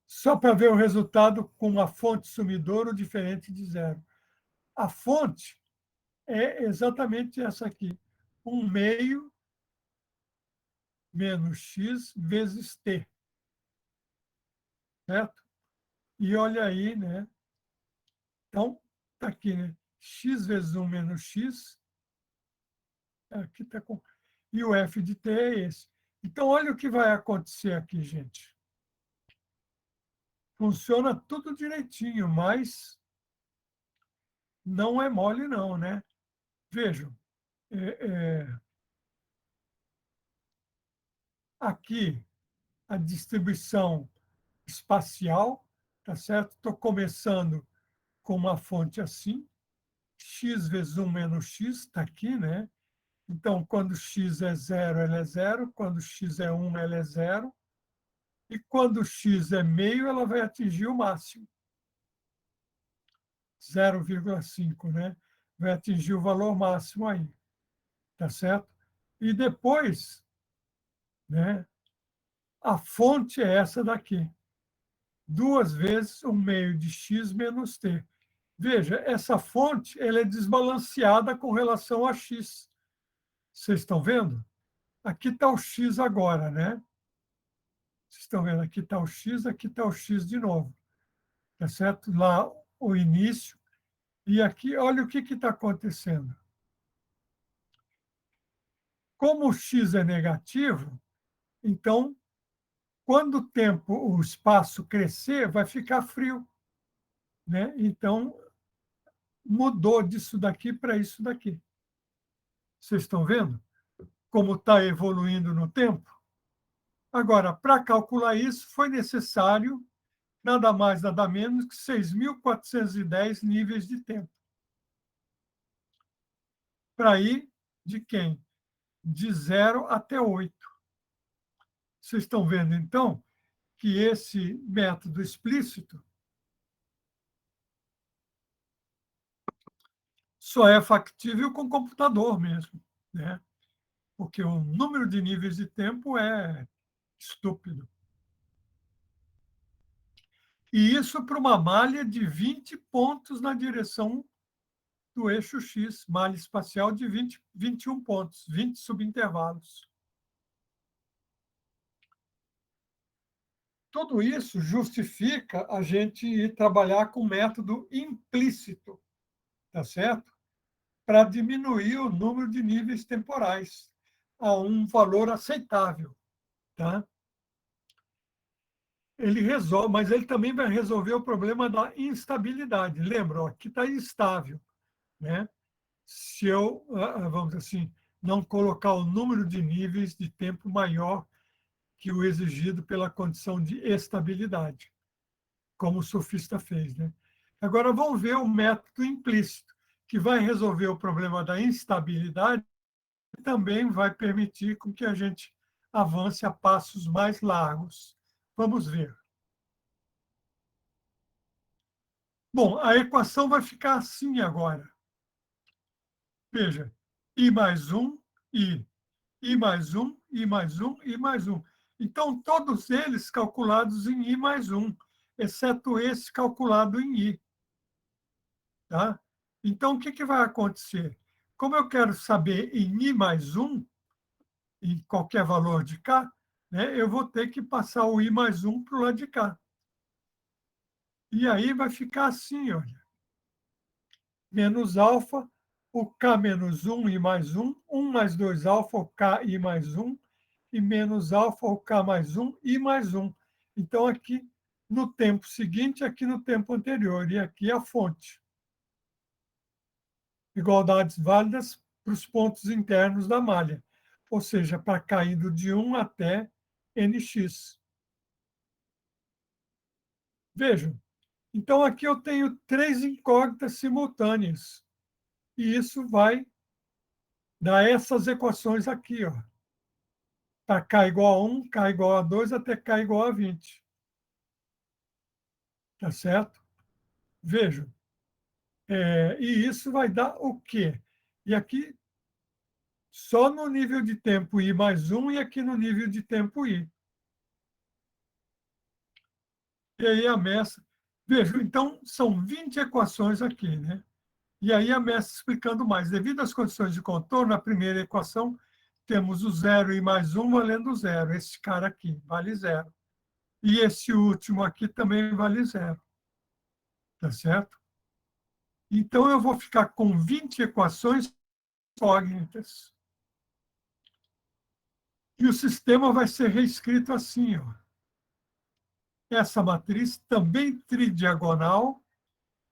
só para ver o resultado com a fonte sumidouro diferente de zero. A fonte é exatamente essa aqui, 1 meio menos x vezes t, certo? E olha aí, né? Então, está aqui, né? X vezes 1 menos x, aqui está com... E o f de t é esse. Então, olha o que vai acontecer aqui, gente. Funciona tudo direitinho, mas não é mole não, né? Vejam, aqui a distribuição espacial, tá certo? Estou começando com uma fonte assim, x vezes 1 menos x, está aqui, né? Então, quando x é zero, ela é zero. Quando x é 1, ela é zero. E quando x é meio, ela vai atingir o máximo. 0,5, né? Vai atingir o valor máximo aí. Tá certo? E depois, né? A fonte é essa daqui. 2 vezes o meio de x menos t. Veja, essa fonte ela é desbalanceada com relação a x. Vocês estão vendo? Aqui está o x agora, né? Vocês estão vendo? Aqui está o x, aqui está o x de novo. Tá certo? Lá o início. E aqui, olha o que está acontecendo. como o x é negativo, então, quando o espaço crescer, vai ficar frio, né? Então, mudou disso daqui para isso daqui. Vocês estão vendo como está evoluindo no tempo? Agora, para calcular isso, foi necessário nada mais, nada menos que 6.410 níveis de tempo. Para ir de quem? De 0 até 8. Vocês estão vendo, então, que esse método explícito só é factível com computador mesmo, né? Porque o número de níveis de tempo é estúpido. E isso para uma malha de 20 pontos na direção do eixo X, malha espacial de 21 pontos, 20 subintervalos. Tudo isso justifica a gente ir trabalhar com método implícito, tá certo? Para diminuir o número de níveis temporais a um valor aceitável, tá? Ele resolve, mas ele também vai resolver o problema da instabilidade. Lembra, ó, aqui está instável, né? Se eu, vamos dizer assim, não colocar o número de níveis de tempo maior que o exigido pela condição de estabilidade, como o surfista fez, né? Agora vamos ver o método implícito, que vai resolver o problema da instabilidade e também vai permitir com que a gente avance a passos mais largos. Vamos ver. Bom, a equação vai ficar assim agora. Veja, I mais 1, I mais 1, I mais 1, I mais 1. Então, todos eles calculados em I mais 1, exceto esse calculado em I. Tá? Então, o que vai acontecer? Como eu quero saber em I mais 1, em qualquer valor de K, né, eu vou ter que passar o I mais 1 para o lado de cá. E aí vai ficar assim, olha. Menos alfa, o K menos 1, I mais 1, 1 mais 2 alfa, o K, I mais 1, e menos alfa, o K mais 1, I mais 1. Então, aqui no tempo seguinte, aqui no tempo anterior, e aqui a fonte. Igualdades válidas para os pontos internos da malha, ou seja, para caindo de 1 até nx. Vejam, então aqui eu tenho 3 incógnitas simultâneas, e isso vai dar essas equações aqui, ó. Para k igual a 1, k igual a 2, até k igual a 20. Tá certo? Vejam. E isso vai dar o quê? E aqui, só no nível de tempo I mais 1 e aqui no nível de tempo I. E aí a Messa... Veja, então, são 20 equações aqui, né? E aí a Messa explicando mais. Devido às condições de contorno, na primeira equação, temos o 0 e mais 1 valendo 0. Esse cara aqui vale 0. E esse último aqui também vale 0. Tá certo? Então, eu vou ficar com 20 equações incógnitas. E o sistema vai ser reescrito assim, ó. Essa matriz também tridiagonal,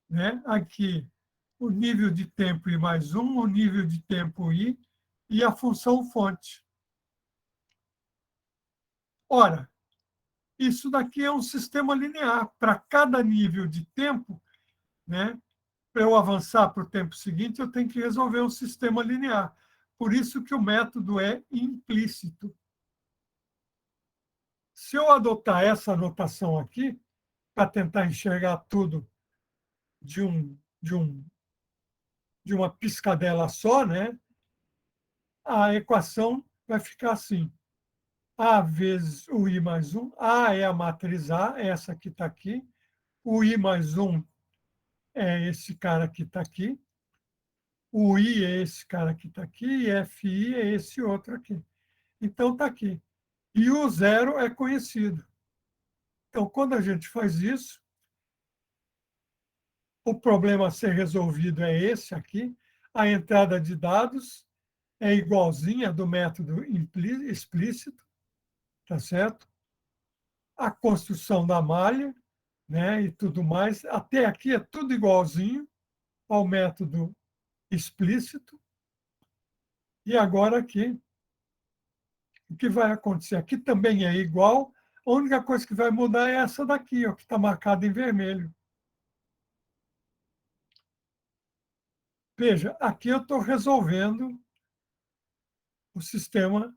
né? Aqui o nível de tempo I mais 1, o nível de tempo I e a função fonte. Ora, isso daqui é um sistema linear. Para cada nível de tempo, né? Para eu avançar para o tempo seguinte, eu tenho que resolver um sistema linear. Por isso que o método é implícito. Se eu adotar essa anotação aqui, para tentar enxergar tudo de, de uma piscadela só, né? A equação vai ficar assim. A vezes o I mais 1. A é a matriz A, essa que está aqui. O I mais 1 é esse cara que está aqui. O I é esse cara que está aqui. E FI é esse outro aqui. Então, está aqui. E o zero é conhecido. Então, quando a gente faz isso, o problema a ser resolvido é esse aqui. A entrada de dados é igualzinha do método explícito, tá certo? A construção da malha, né, e tudo mais, até aqui é tudo igualzinho ao método explícito. E agora aqui, o que vai acontecer? Aqui também é igual, a única coisa que vai mudar é essa daqui, ó, que está marcada em vermelho. Veja, aqui eu estou resolvendo o sistema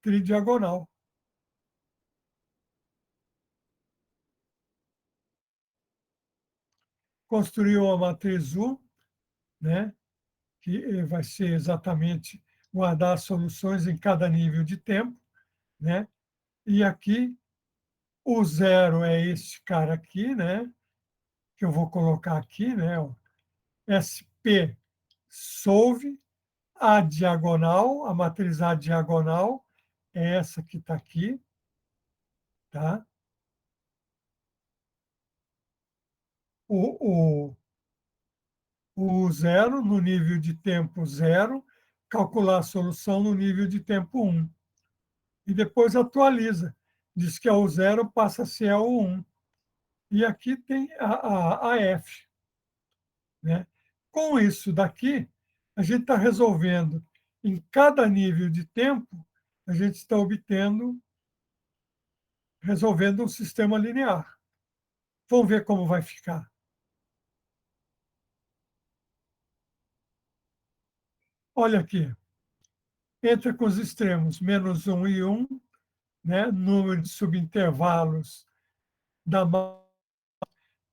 tridiagonal. Construiu uma matriz U, né, que vai ser exatamente guardar as soluções em cada nível de tempo, né? E aqui o zero é este cara aqui, né? Que eu vou colocar aqui, né? SP solve a diagonal, a matriz A diagonal é essa que está aqui, tá? O, o zero no nível de tempo zero, calcular a solução no nível de tempo 1. E depois atualiza. Diz que é o zero passa a ser o 1. E aqui tem a F. Né? Com isso daqui, a gente está resolvendo em cada nível de tempo, a gente está resolvendo um sistema linear. Vamos ver como vai ficar. Olha aqui, entra com os extremos, menos 1 e 1, né? Número de subintervalos da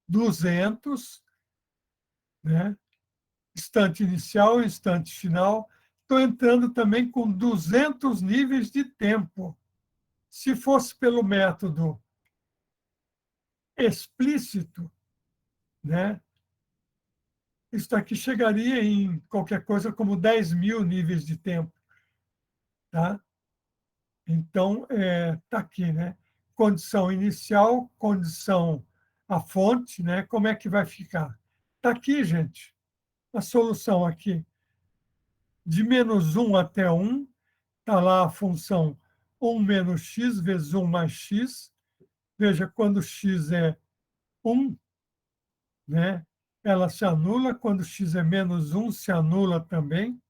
200, né? Instante inicial, instante final. Estou entrando também com 200 níveis de tempo. Se fosse pelo método explícito, né? Isso aqui chegaria em qualquer coisa como 10.000 níveis de tempo. Tá? Então, está aqui, né? Condição inicial, condição a fonte, né? Como é que vai ficar? Está aqui, gente, a solução aqui. De menos 1 até 1, está lá a função 1 menos x vezes 1 mais x. Veja, quando x é 1, né? Ela se anula, quando x é menos 1, se anula também,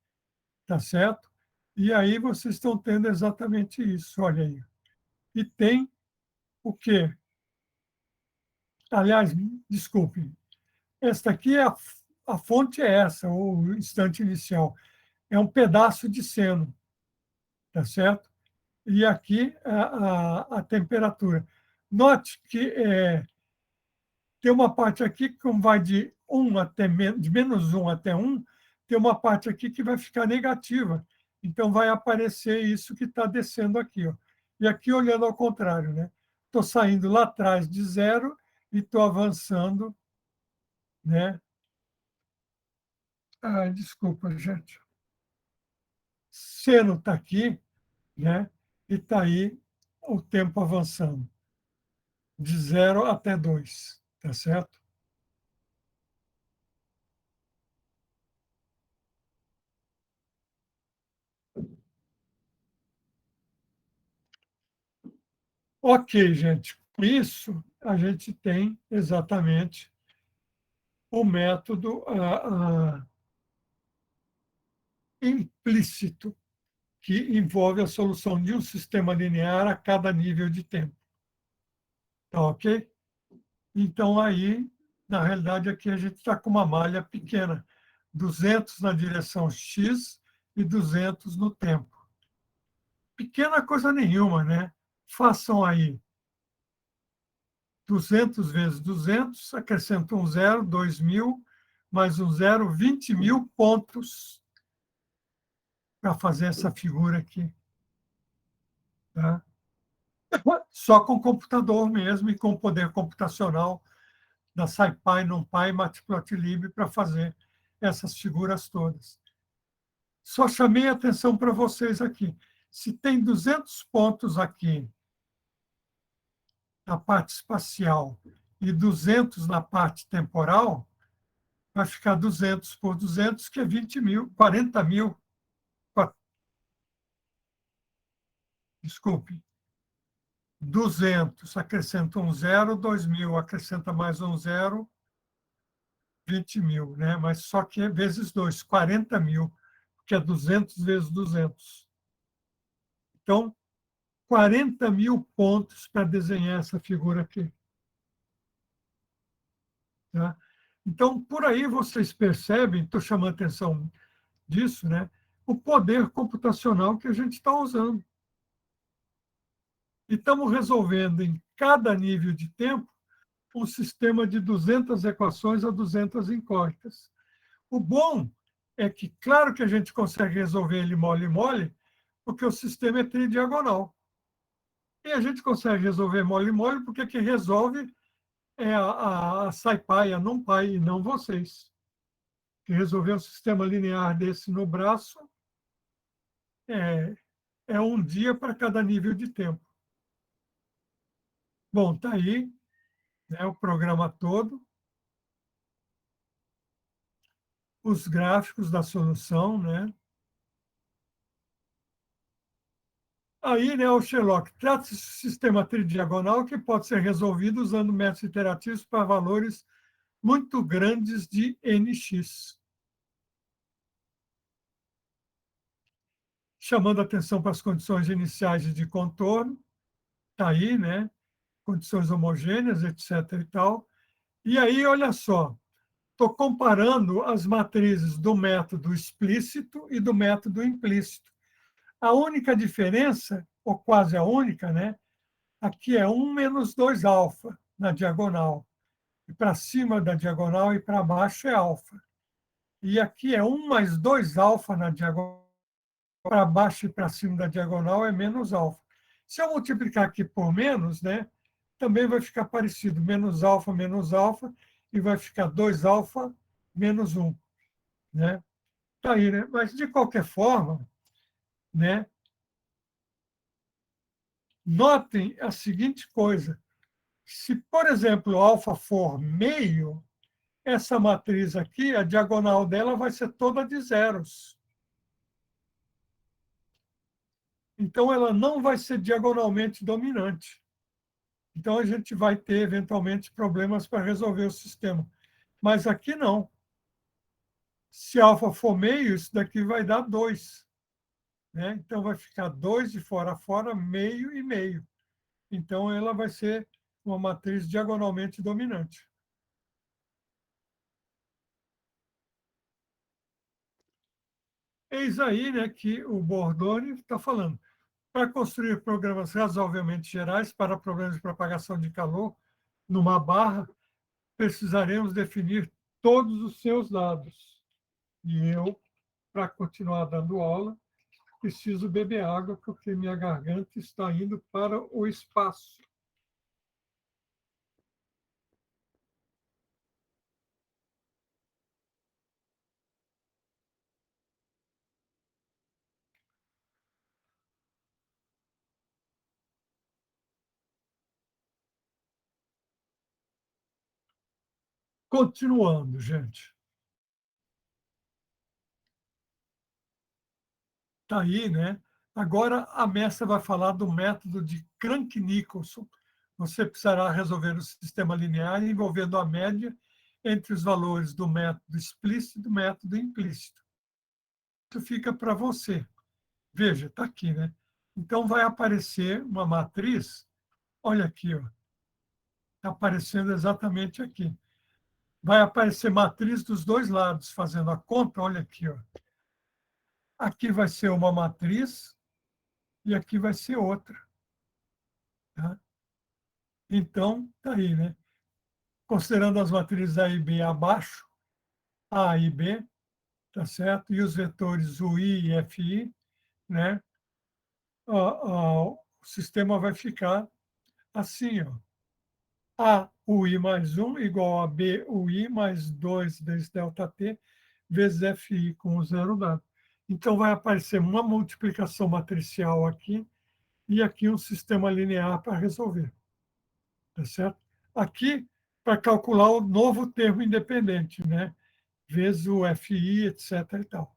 tá certo? E aí vocês estão tendo exatamente isso, olha aí. E tem o quê? Aliás, desculpem, esta aqui é a fonte é essa, o instante inicial. É um pedaço de seno, tá certo? E aqui a temperatura. Note que tem uma parte aqui que vai de 1 até de menos 1 até 1, tem uma parte aqui que vai ficar negativa. Então, vai aparecer isso que está descendo aqui. Ó. E aqui, olhando ao contrário, né? Estou saindo lá atrás de zero e estou avançando, né? Ah, desculpa, gente. Seno está aqui, né? E está aí o tempo avançando, de 0 até 2, tá certo? Ok, gente. Com isso, a gente tem exatamente o método implícito, que envolve a solução de um sistema linear a cada nível de tempo. Tá ok? Então, aí, na realidade, aqui a gente está com uma malha pequena, 200 na direção x e 200 no tempo. Pequena coisa nenhuma, né? Façam aí 200 vezes 200, acrescenta um zero, 2.000, mais um zero, 20.000 pontos para fazer essa figura aqui. Tá? Só com computador mesmo e com poder computacional da SciPy, NumPy, Matplotlib para fazer essas figuras todas. Só chamei a atenção para vocês aqui. Se tem 200 pontos aqui na parte espacial e 200 na parte temporal, vai ficar 200 por 200, que é 20.000, 40.000, desculpe, 200, acrescenta um zero, 2.000, acrescenta mais um zero, 20.000, né? Mas só que é vezes 2, 40.000, que é 200 vezes 200. Então, 40.000 pontos para desenhar essa figura aqui. Tá? Então, por aí vocês percebem, estou chamando a atenção disso, né? O poder computacional que a gente está usando. E estamos resolvendo em cada nível de tempo um sistema de 200 equações a 200 incógnitas. O bom é que, claro que a gente consegue resolver ele mole-mole, porque o sistema é tridiagonal. E a gente consegue resolver mole-mole porque quem resolve é a SciPy, a NumPy, e não vocês. Que resolver um sistema linear desse no braço é um dia para cada nível de tempo. Bom, está aí, né, o programa todo, os gráficos da solução, né? Aí, né, o Sherlock trata-se de sistema tridiagonal que pode ser resolvido usando métodos iterativos para valores muito grandes de nx. Chamando atenção para as condições iniciais de contorno, está aí, né? Condições homogêneas, etc. e tal. E aí, olha só, estou comparando as matrizes do método explícito e do método implícito. A única diferença, ou quase a única, né? Aqui é 1 menos 2 alfa na diagonal. E para cima da diagonal e para baixo é alfa. E aqui é 1 mais 2 alfa na diagonal. Para baixo e para cima da diagonal é menos alfa. Se eu multiplicar aqui por menos, né, também vai ficar parecido. Menos alfa, e vai ficar 2 alfa menos 1. Né? Tá aí, né? Mas, de qualquer forma, né, notem a seguinte coisa. Se, por exemplo, alfa for meio, essa matriz aqui, a diagonal dela vai ser toda de zeros. Então, ela não vai ser diagonalmente dominante. Então, a gente vai ter, eventualmente, problemas para resolver o sistema. Mas aqui não. Se alfa for meio, isso daqui vai dar 2. Né? Então, vai ficar 2 de fora a fora, meio e meio. Então, ela vai ser uma matriz diagonalmente dominante. Eis aí, né, que o Bordoni está falando. Para construir programas razoavelmente gerais para problemas de propagação de calor numa barra, precisaremos definir todos os seus dados. E eu, para continuar dando aula, preciso beber água, porque minha garganta está indo para o espaço. Continuando, gente. Está aí, né? Agora a mestra vai falar do método de Crank-Nicolson. Você precisará resolver o sistema linear envolvendo a média entre os valores do método explícito e do método implícito. Isso fica para você. Veja, está aqui, né? Então vai aparecer uma matriz, olha aqui, ó. Está aparecendo exatamente aqui. Vai aparecer matriz dos dois lados, fazendo a conta, olha aqui, ó. Aqui vai ser uma matriz e aqui vai ser outra. Tá? Então, está aí, né? Considerando as matrizes A e B abaixo, A e B, tá certo? E os vetores UI e FI, né? O sistema vai ficar assim, ó. A UI mais 1 igual a B UI mais 2 vezes ΔT vezes FI com o zero dado. Então, vai aparecer uma multiplicação matricial aqui e aqui um sistema linear para resolver. Tá certo? Aqui, para calcular o novo termo independente, né? Vezes o FI, etc. e tal.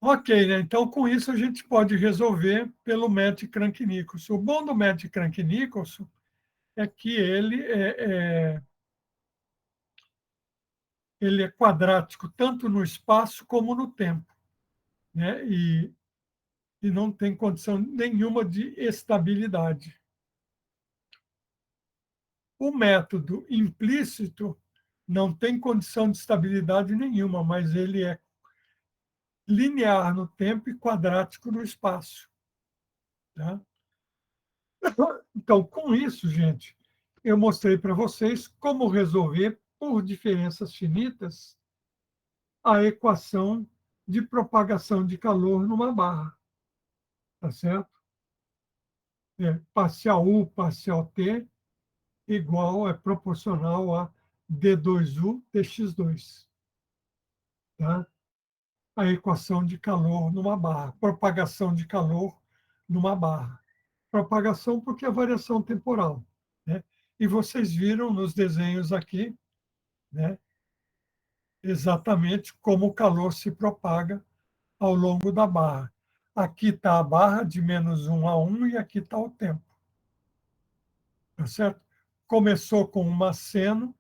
Ok, né? Então, com isso, a gente pode resolver pelo método Crank-Nicolson. O bom do método Crank-Nicolson é que ele é quadrático tanto no espaço como no tempo, né? E não tem condição nenhuma de estabilidade. O método implícito não tem condição de estabilidade nenhuma, mas ele é linear no tempo e quadrático no espaço. Tá? Então, com isso, gente, eu mostrei para vocês como resolver, por diferenças finitas, a equação de propagação de calor numa barra. Tá certo? Parcial U, parcial T, igual, é proporcional a D2U, dx2. Tá? A equação de calor numa barra, propagação de calor numa barra. Propagação porque é variação temporal. Né? E vocês viram nos desenhos aqui, né, exatamente como o calor se propaga ao longo da barra. Aqui está a barra de -1 a 1 e aqui está o tempo. Tá certo? Começou com um aceno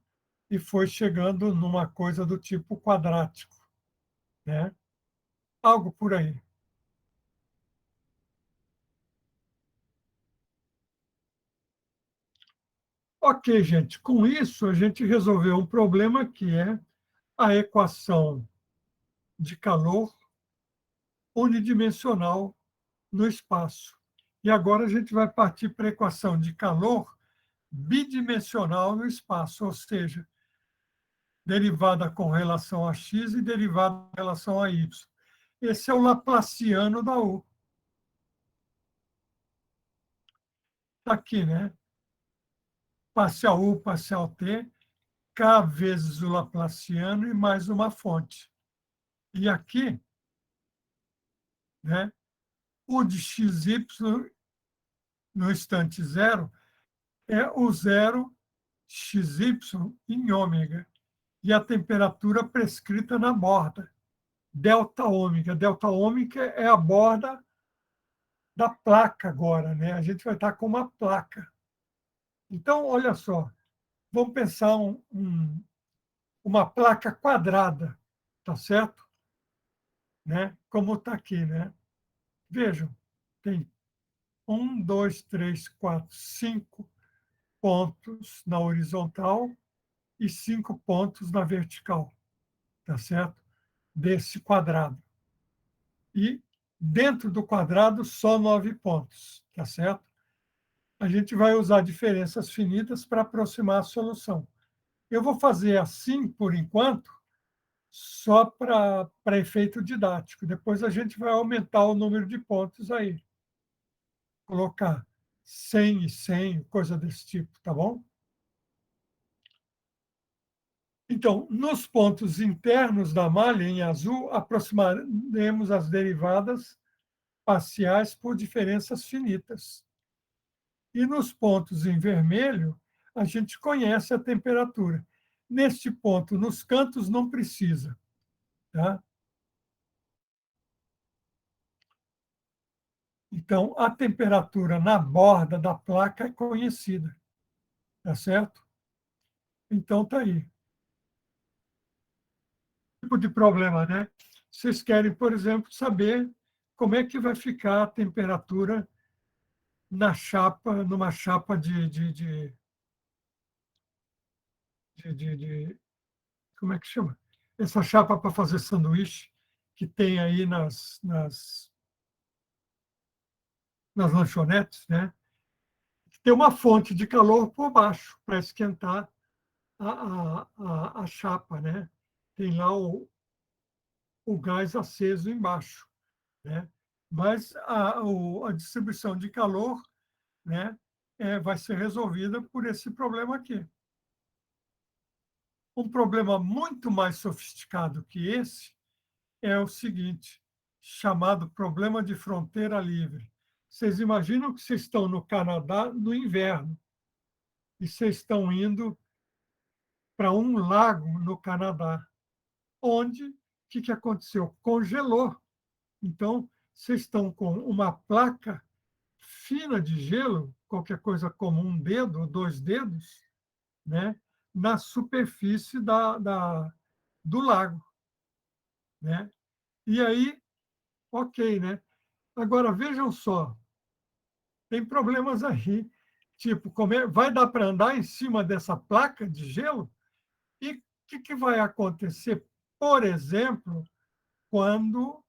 e foi chegando numa coisa do tipo quadrático. Né? Algo por aí. Ok, gente, com isso a gente resolveu um problema que é a equação de calor unidimensional no espaço. E agora a gente vai partir para a equação de calor bidimensional no espaço, ou seja, derivada com relação a x e derivada com relação a y. Esse é o laplaciano da U. Está aqui, né? Parcial U, parcial T, K vezes o laplaciano e mais uma fonte. E aqui, né, o de xy no instante zero é o zero xy em ômega. E a temperatura prescrita na borda, delta ômega. Delta ômega é a borda da placa agora, né? A gente vai estar com uma placa. Então, olha só, vamos pensar uma placa quadrada, tá certo? Né? Como está aqui, né? Vejam, tem 5 pontos na horizontal e 5 pontos na vertical, tá certo? Desse quadrado. E dentro do quadrado, só 9 pontos, tá certo? A gente vai usar diferenças finitas para aproximar a solução. Eu vou fazer assim, por enquanto, só para efeito didático. Depois a gente vai aumentar o número de pontos aí. Colocar 100 e 100, coisa desse tipo, tá bom? Então, nos pontos internos da malha, em azul, aproximaremos as derivadas parciais por diferenças finitas. E nos pontos em vermelho, a gente conhece a temperatura. Neste ponto, nos cantos, não precisa. Tá? Então, a temperatura na borda da placa é conhecida. Tá certo? Então, está aí. Tipo de problema, né? Vocês querem, por exemplo, saber como é que vai ficar a temperatura na chapa, numa chapa de como é que chama? Essa chapa para fazer sanduíche que tem aí nas lanchonetes, né? Tem uma fonte de calor por baixo para esquentar a chapa, né? Tem lá o gás aceso embaixo, né? Mas a distribuição de calor, né, vai ser resolvida por esse problema aqui. Um problema muito mais sofisticado que esse é o seguinte, chamado problema de fronteira livre. Vocês imaginam que vocês estão no Canadá no inverno e vocês estão indo para um lago no Canadá, onde o que aconteceu? Congelou Então, vocês estão com uma placa fina de gelo, qualquer coisa como um dedo ou 2 dedos, né, na superfície do lago. Né? E aí, ok, né? Agora, vejam só, tem problemas aí. Tipo, vai dar para andar em cima dessa placa de gelo? E o que vai acontecer, por exemplo, quando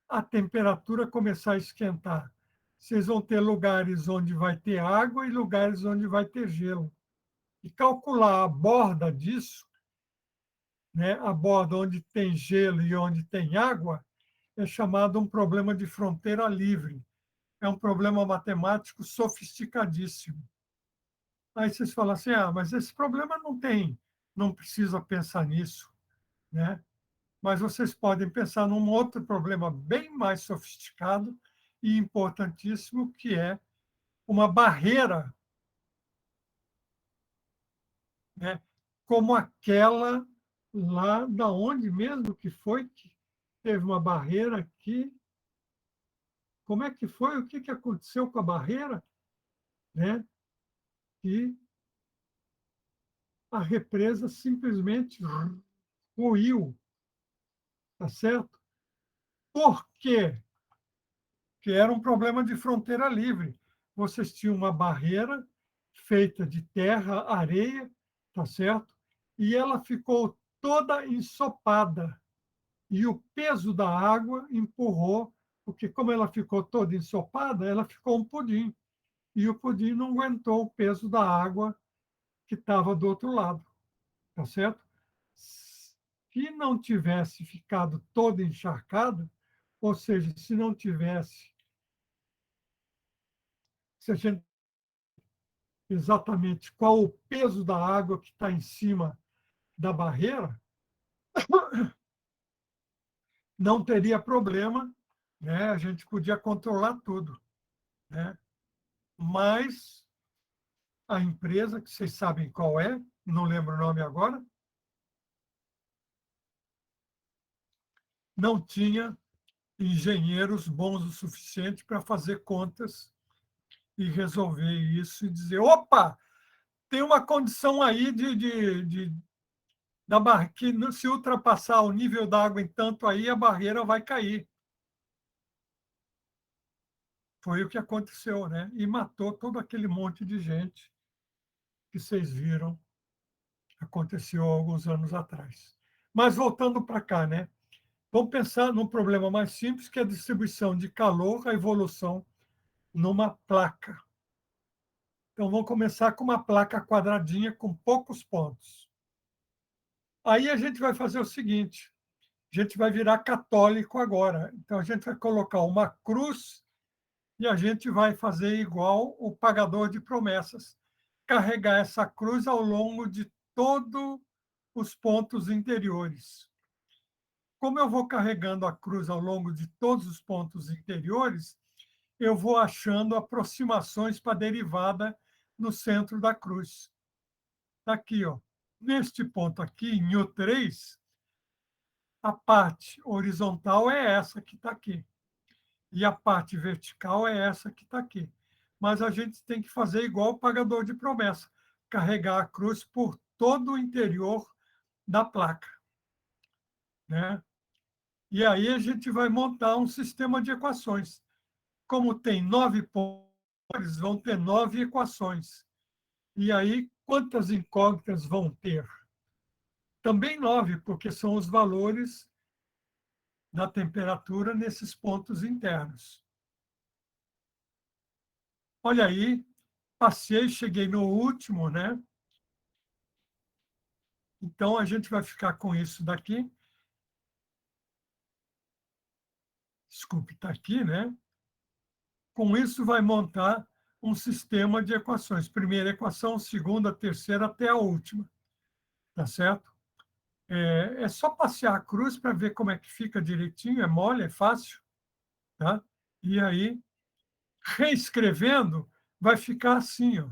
a temperatura começar a esquentar? Vocês vão ter lugares onde vai ter água e lugares onde vai ter gelo. E calcular a borda disso, né, a borda onde tem gelo e onde tem água, é chamado um problema de fronteira livre. É um problema matemático sofisticadíssimo. Aí vocês falam assim, mas esse problema não tem, não precisa pensar nisso, né? Mas vocês podem pensar num outro problema bem mais sofisticado e importantíssimo, que é uma barreira, né? Como aquela lá da onde mesmo que foi que teve uma barreira aqui. Como é que foi? O que aconteceu com a barreira? Né? E a represa simplesmente ruiu, tá certo? Por quê? Porque era um problema de fronteira livre. Vocês tinham uma barreira feita de terra, areia, tá certo? E ela ficou toda ensopada. E o peso da água empurrou, porque como ela ficou toda ensopada, ela ficou um pudim. E o pudim não aguentou o peso da água que estava do outro lado, tá certo? Se não tivesse ficado toda encharcada, ou seja, se não tivesse, se a gente exatamente qual o peso da água que está em cima da barreira, não teria problema, né? A gente podia controlar tudo, né? Mas a empresa, que vocês sabem qual é, não lembro o nome agora, não tinha engenheiros bons o suficiente para fazer contas e resolver isso e dizer, opa, tem uma condição aí da barra, que se ultrapassar o nível da água em tanto aí, a barreira vai cair. Foi o que aconteceu, né? E matou todo aquele monte de gente que vocês viram, aconteceu há alguns anos atrás. Mas voltando para cá, né? Vamos pensar num problema mais simples, que é a distribuição de calor, a evolução numa placa. Então, vamos começar com uma placa quadradinha com poucos pontos. Aí a gente vai fazer o seguinte, a gente vai virar católico agora. Então, a gente vai colocar uma cruz e a gente vai fazer igual o pagador de promessas, carregar essa cruz ao longo de todos os pontos interiores. Como eu vou carregando a cruz ao longo de todos os pontos interiores, eu vou achando aproximações para a derivada no centro da cruz. Está aqui, ó. Neste ponto aqui, em U3, a parte horizontal é essa que está aqui. E a parte vertical é essa que está aqui. Mas a gente tem que fazer igual o pagador de promessa, carregar a cruz por todo o interior da placa. Né? E aí a gente vai montar um sistema de equações. Como tem 9 pontos, vão ter 9 equações. E aí, quantas incógnitas vão ter? Também 9, porque são os valores da temperatura nesses pontos internos. Olha aí, passei, cheguei no último, né? Então, a gente vai ficar com isso daqui. Desculpe, está aqui, né? Com isso, vai montar um sistema de equações. Primeira equação, segunda, terceira, até a última. Tá certo? É só passear a cruz para ver como é que fica direitinho. É mole, é fácil. Tá? E aí, reescrevendo, vai ficar assim. Ó.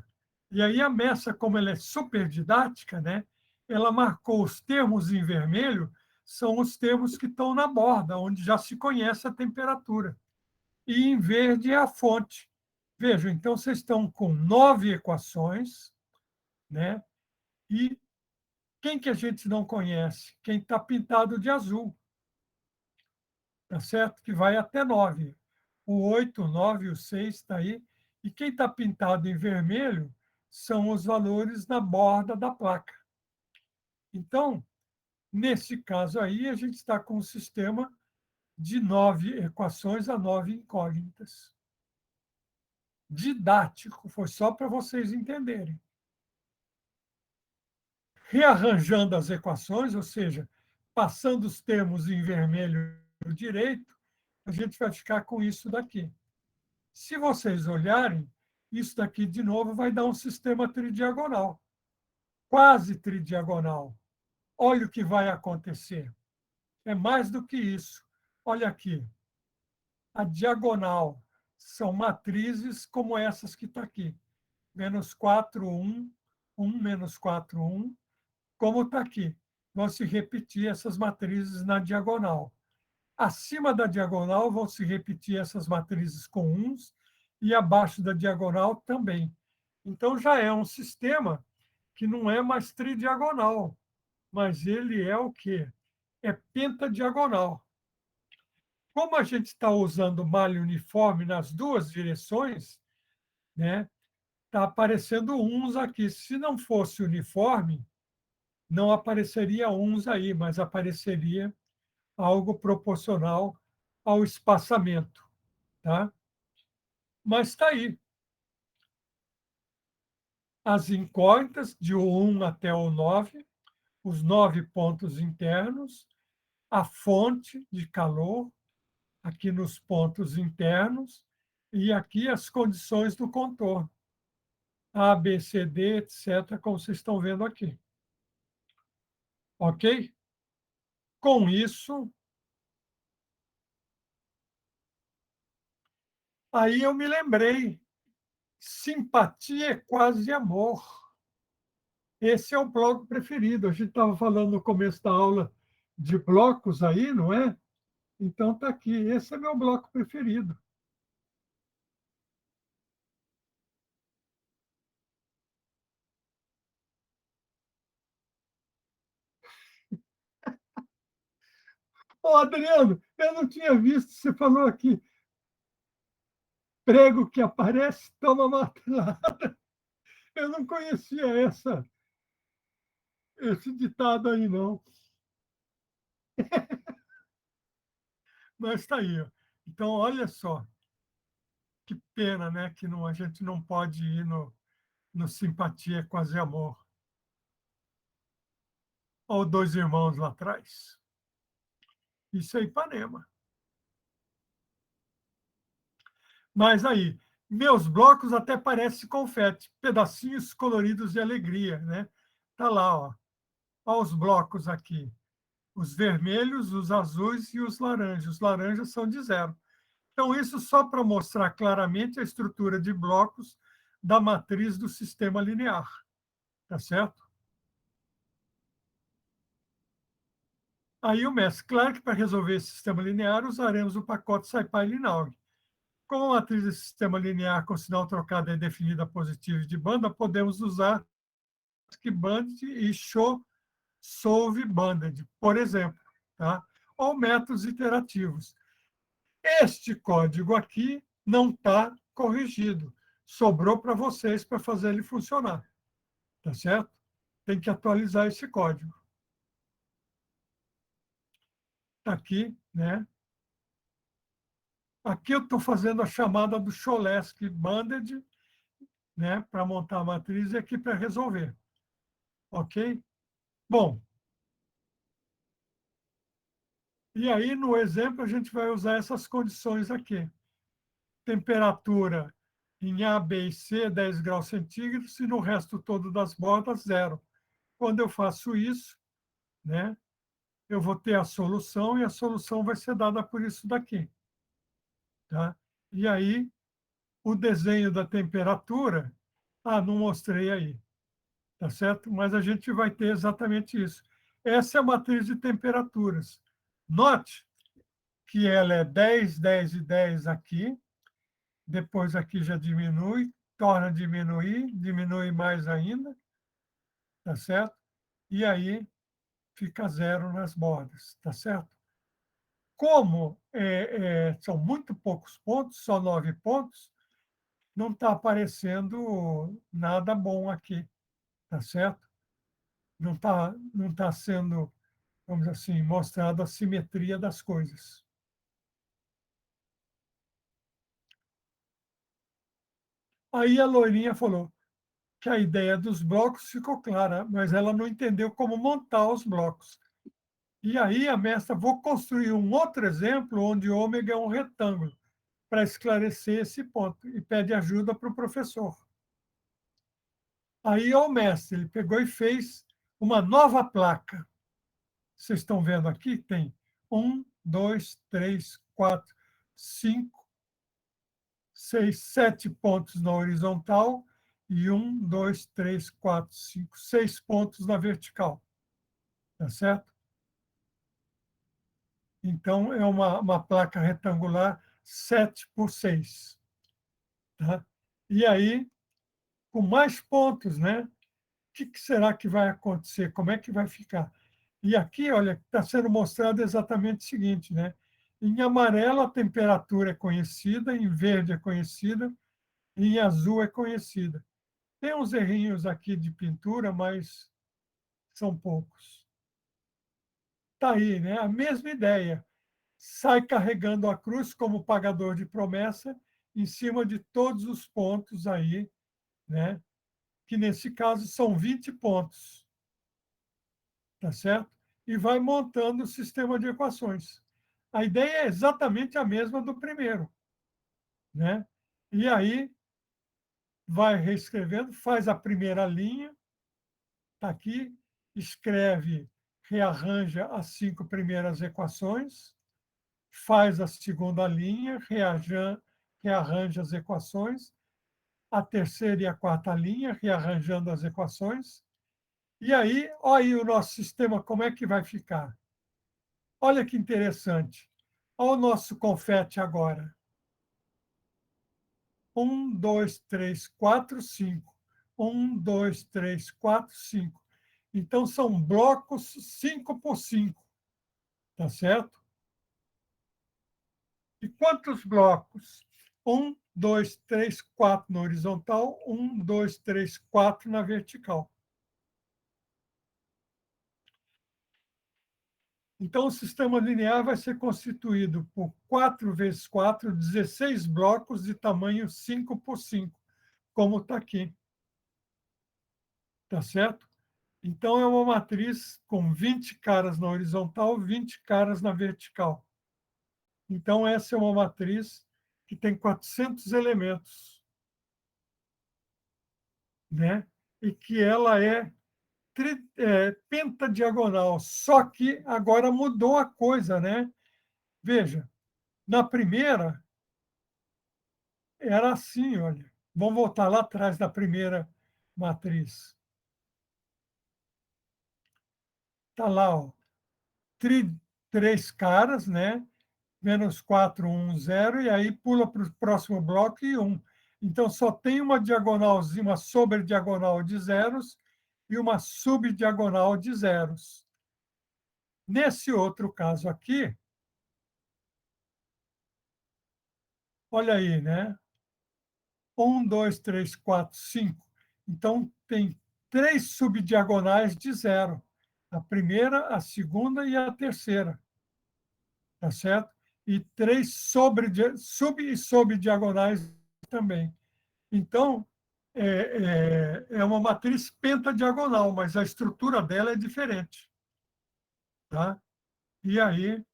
E aí, a Messa, como ela é super didática, né? Ela marcou os termos em vermelho, são os termos que estão na borda, onde já se conhece a temperatura. E em verde é a fonte. Vejam, então vocês estão com 9 equações, né? E quem que a gente não conhece? Quem está pintado de azul, tá certo? Que vai até 9. O 8, o 9 e o 6 está aí. E quem está pintado em vermelho são os valores na borda da placa. Então, nesse caso aí, a gente está com um sistema de 9 equações a 9 incógnitas. Didático, foi só para vocês entenderem. Rearranjando as equações, ou seja, passando os termos em vermelho direito, a gente vai ficar com isso daqui. Se vocês olharem, isso daqui, de novo, vai dar um sistema tridiagonal, quase tridiagonal. Olha o que vai acontecer. É mais do que isso. Olha aqui. A diagonal são matrizes como essas que está aqui. Menos 4, 1, 1, menos 4, 1, como está aqui. Vão se repetir essas matrizes na diagonal. Acima da diagonal vão se repetir essas matrizes com uns e abaixo da diagonal também. Então, já é um sistema que não é mais tridiagonal, mas ele é o quê? É pentadiagonal. Como a gente está usando malha uniforme nas duas direções, né, está aparecendo uns aqui. Se não fosse uniforme, não apareceria uns aí, mas apareceria algo proporcional ao espaçamento. Tá? Mas está aí. As incógnitas, de 1 até o 9, os 9 pontos internos, a fonte de calor, aqui nos pontos internos, e aqui as condições do contorno. A, B, C, D, etc., como vocês estão vendo aqui. Ok? Com isso, aí eu me lembrei, simpatia é quase amor. Esse é o bloco preferido. A gente estava falando no começo da aula de blocos aí, não é? Então está aqui. Esse é meu bloco preferido. Ô, Adriano, eu não tinha visto, você falou aqui, prego que aparece, toma martelada. Eu não conhecia esse ditado aí, não. Mas está aí. Ó. Então, olha só, que pena, né? Que não, a gente não pode ir no Simpatia Quase Amor. Ou Dois Irmãos lá atrás. Isso é Ipanema. Mas aí, meus blocos até parecem confete, pedacinhos coloridos de alegria, né? Tá lá, ó. Olha os blocos aqui. Os vermelhos, os azuis e os laranjas. Os laranjas são de zero. Então, isso só para mostrar claramente a estrutura de blocos da matriz do sistema linear. Tá certo? Aí o mestre, claro que para resolver esse sistema linear usaremos o pacote SciPy-Linaug. Como a matriz desse sistema linear com sinal trocado é definida positiva de banda, podemos usar skibanded e show-solve-banded, por exemplo, tá? Ou métodos iterativos. Este código aqui não está corrigido. Sobrou para vocês para fazer ele funcionar, tá certo? Tem que atualizar esse código. Está aqui, né? Aqui eu estou fazendo a chamada do Cholesky Banded, né, para montar a matriz e aqui para resolver. Ok? Bom, e aí no exemplo a gente vai usar essas condições aqui. Temperatura em A, B e C, 10 graus centígrados, e no resto todo das bordas, zero. Quando eu faço isso, né, eu vou ter a solução e a solução vai ser dada por isso daqui. Tá? E aí, o desenho da temperatura, não mostrei aí, tá certo? Mas a gente vai ter exatamente isso. essa é a matriz de temperaturas. Note que ela é 10, 10 e 10 aqui, depois aqui já diminui, torna a diminuir, diminui mais ainda, tá certo? E aí fica zero nas bordas, tá certo? Como são muito poucos pontos, só 9 pontos, não está aparecendo nada bom aqui, tá certo? Não tá sendo, vamos dizer assim, mostrada a simetria das coisas. Aí a loirinha falou que a ideia dos blocos ficou clara, mas ela não entendeu como montar os blocos. E aí a mestra, vou construir um outro exemplo onde ômega é um retângulo, para esclarecer esse ponto, e pede ajuda para o professor. Aí o mestre, ele pegou e fez uma nova placa. Vocês estão vendo aqui? Tem 1, 2, 3, 4, 5, 6, 7 pontos na horizontal e 1, 2, 3, 4, 5, 6 pontos na vertical. Tá certo? Então, é uma placa retangular 7 por 6. Tá? E aí, com mais pontos, né? O que será que vai acontecer? Como é que vai ficar? E aqui, olha, está sendo mostrado exatamente o seguinte, né? Em amarelo, a temperatura é conhecida, em verde é conhecida, e em azul é conhecida. Tem uns errinhos aqui de pintura, mas são poucos. Está aí, né? A mesma ideia. Sai carregando a cruz como pagador de promessa em cima de todos os pontos aí, né? Que nesse caso são 20 pontos, tá certo? E vai montando o sistema de equações. A ideia é exatamente a mesma do primeiro, né? E aí vai reescrevendo, faz a primeira linha, tá aqui, escreve, rearranja as 5 primeiras equações, faz a segunda linha, rearranja as equações, a terceira e a quarta linha, rearranjando as equações. E aí, olha aí o nosso sistema, como é que vai ficar. Olha que interessante. Olha o nosso confete agora. 1, 2, 3, 4, 5. 1, 2, 3, 4, 5. Então, são blocos 5 por 5, tá certo? E quantos blocos? 1, 2, 3, 4 na horizontal, 1, 2, 3, 4 na vertical. Então, o sistema linear vai ser constituído por 4 vezes 4, 16 blocos de tamanho 5 por 5, como está aqui. Tá certo? Então, é uma matriz com 20 caras na horizontal, 20 caras na vertical. Então, essa é uma matriz que tem 400 elementos, né? E que ela é pentadiagonal, só que agora mudou a coisa, né? Veja, na primeira era assim, olha. Vamos voltar lá atrás da primeira matriz. Está lá, ó, 3 caras, né? Menos 4, 1, 0, e aí pula para o próximo bloco e 1. Então, só tem uma diagonalzinha, uma sobrediagonal de zeros e uma subdiagonal de zeros. Nesse outro caso aqui, olha aí, né? 1, 2, 3, 4, 5. Então, tem 3 subdiagonais de zero. A primeira, a segunda e a terceira. Tá certo? E 3 sub e subdiagonais também. Então, é uma matriz pentadiagonal, mas a estrutura dela é diferente. Tá? E aí,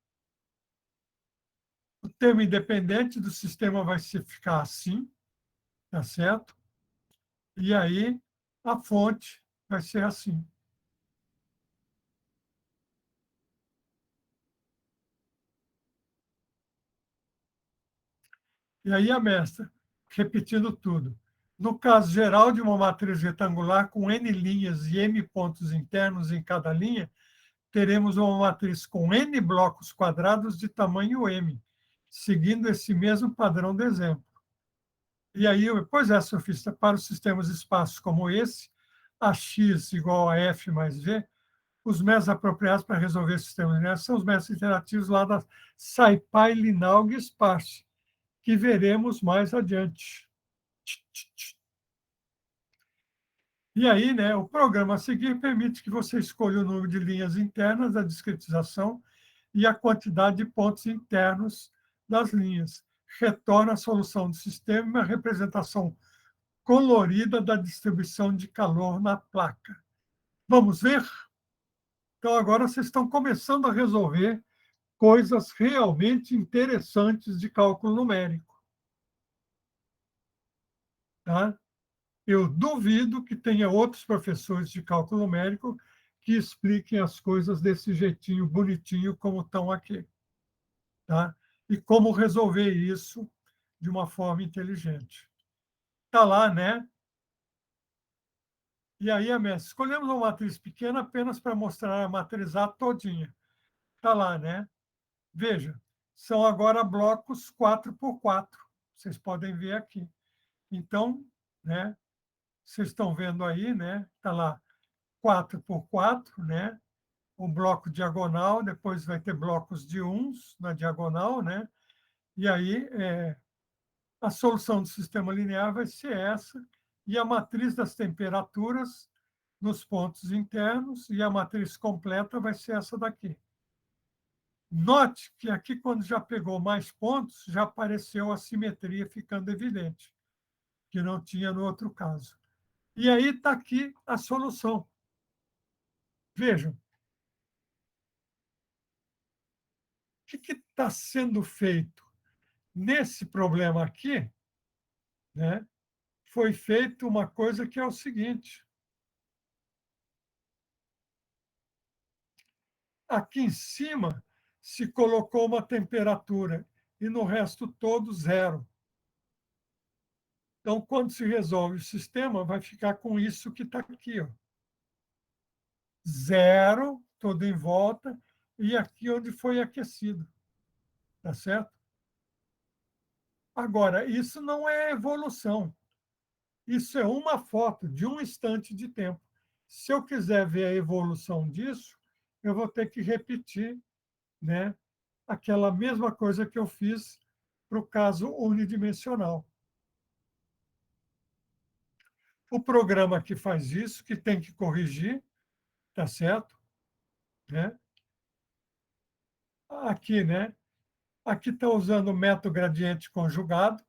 o termo independente do sistema vai ficar assim, tá certo? E aí, a fonte vai ser assim. E aí a mestra, repetindo tudo. No caso geral de uma matriz retangular com N linhas e M pontos internos em cada linha, teremos uma matriz com N blocos quadrados de tamanho M, seguindo esse mesmo padrão de exemplo. E aí, pois é, sofista, para os sistemas de espaços como esse, AX igual a F mais V, os métodos apropriados para resolver sistemas lineares são os métodos interativos lá da SciPy, Linaug e Sparse, que veremos mais adiante. E aí, né, o programa a seguir permite que você escolha o número de linhas internas da discretização e a quantidade de pontos internos das linhas. Retorna a solução do sistema e uma representação colorida da distribuição de calor na placa. Vamos ver? Então, agora vocês estão começando a resolver coisas realmente interessantes de cálculo numérico. Tá? Eu duvido que tenha outros professores de cálculo numérico que expliquem as coisas desse jeitinho bonitinho como estão aqui. Tá? E como resolver isso de uma forma inteligente. Está lá, né? E aí, escolhemos uma matriz pequena apenas para mostrar a matriz A todinha. Está lá, né? Veja, são agora blocos 4 por 4. Vocês podem ver aqui. Então, né? Vocês estão vendo aí, né? Está lá 4 por 4, né? O bloco diagonal, depois vai ter blocos de uns na diagonal, né? E aí, a solução do sistema linear vai ser essa, e a matriz das temperaturas nos pontos internos, e a matriz completa vai ser essa daqui. Note que aqui, quando já pegou mais pontos, já apareceu a simetria ficando evidente, que não tinha no outro caso. E aí está aqui a solução. Vejam. O que está sendo feito? Nesse problema aqui, né, foi feita uma coisa que é o seguinte. Aqui em cima se colocou uma temperatura e no resto todo zero. Então, quando se resolve o sistema, vai ficar com isso que está aqui. Ó. Zero, todo em volta, e aqui onde foi aquecido. Tá certo? Agora, isso não é evolução. Isso é uma foto de um instante de tempo. Se eu quiser ver a evolução disso, eu vou ter que repetir, né, aquela mesma coisa que eu fiz para o caso unidimensional. O programa que faz isso, que tem que corrigir, tá certo? Né? Aqui, né? Aqui está usando o método gradiente conjugado,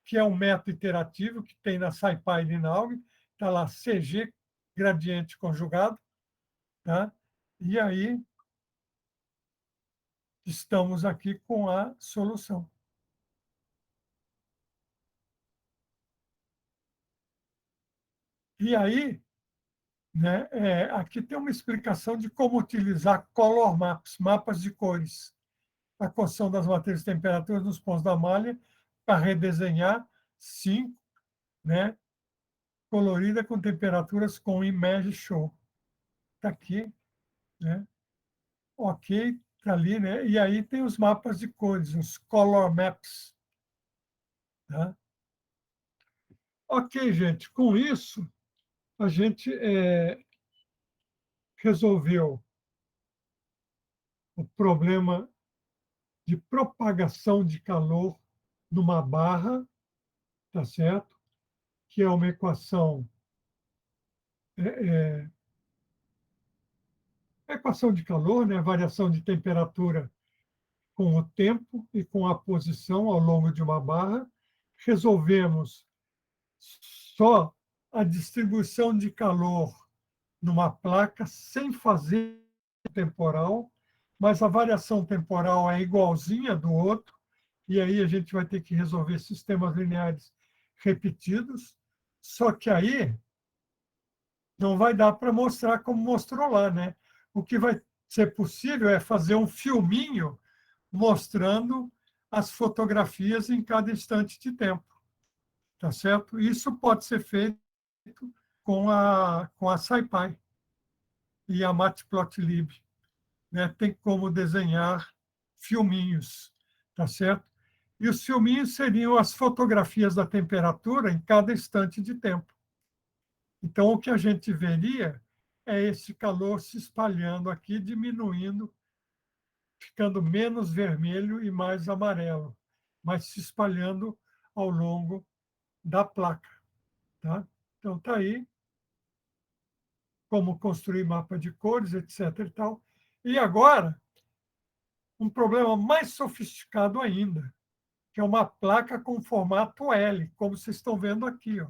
que é um método iterativo que tem na SciPy Linaug, está lá CG gradiente conjugado, tá? E aí estamos aqui com a solução. E aí, né, aqui tem uma explicação de como utilizar color maps, mapas de cores, a construção das matrizes de temperatura nos pontos da malha para redesenhar 5, né, colorida com temperaturas com image show. Está aqui, né? Ok, está ali, né? E aí tem os mapas de cores, os color maps. Tá? Ok, gente, com isso, a gente resolveu o problema de propagação de calor numa barra, tá certo? Que é uma equação, equação de calor, né? Variação de temperatura com o tempo e com a posição ao longo de uma barra. Resolvemos só a distribuição de calor numa placa sem fazer temporal, mas a variação temporal é igualzinha do outro, e aí a gente vai ter que resolver sistemas lineares repetidos, só que aí não vai dar para mostrar como mostrou lá, né? O que vai ser possível é fazer um filminho mostrando as fotografias em cada instante de tempo, tá certo? Isso pode ser feito com a SciPy e a Matplotlib. né, tem como desenhar filminhos, tá certo? E os filminhos seriam as fotografias da temperatura em cada instante de tempo. Então, o que a gente veria é esse calor se espalhando aqui, diminuindo, ficando menos vermelho e mais amarelo, mas se espalhando ao longo da placa. Tá? Então, está aí como construir mapa de cores, etc. E tal. E agora, um problema mais sofisticado ainda, que é uma placa com formato L, como vocês estão vendo aqui. Ó.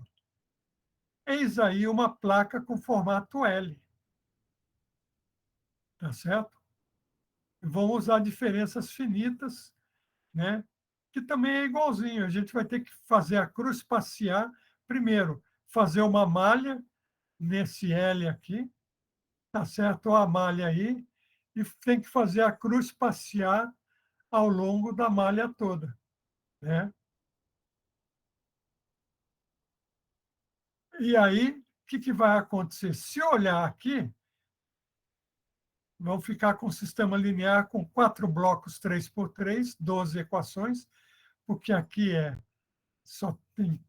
Eis aí uma placa com formato L. Tá certo? Vão usar diferenças finitas, né? Que também é igualzinho. A gente vai ter que fazer a cruz passear. Primeiro, fazer uma malha nesse L aqui, tá certo? A malha aí, e tem que fazer a cruz passear ao longo da malha toda, né? E aí, o que vai acontecer? Se olhar aqui, vão ficar com um sistema linear com 4 blocos 3 por 3, 12 equações, porque aqui só tem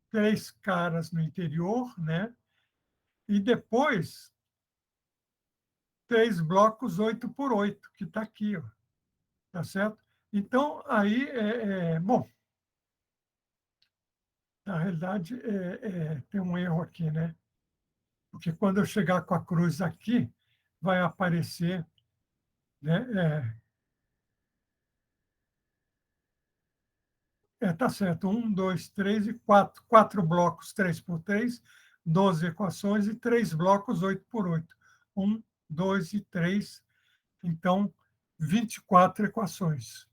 3 caras no interior, né? E depois, 3 blocos 8 por 8, que está aqui, ó, tá certo? Então, aí, bom, na realidade, tem um erro aqui, né? Porque quando eu chegar com a cruz aqui, vai aparecer, né? Tá certo. Um, dois, três e quatro. 4 blocos, 3 por 3, 12 equações e 3 blocos, 8 por 8. Um, dois e 3. Então, 24 equações.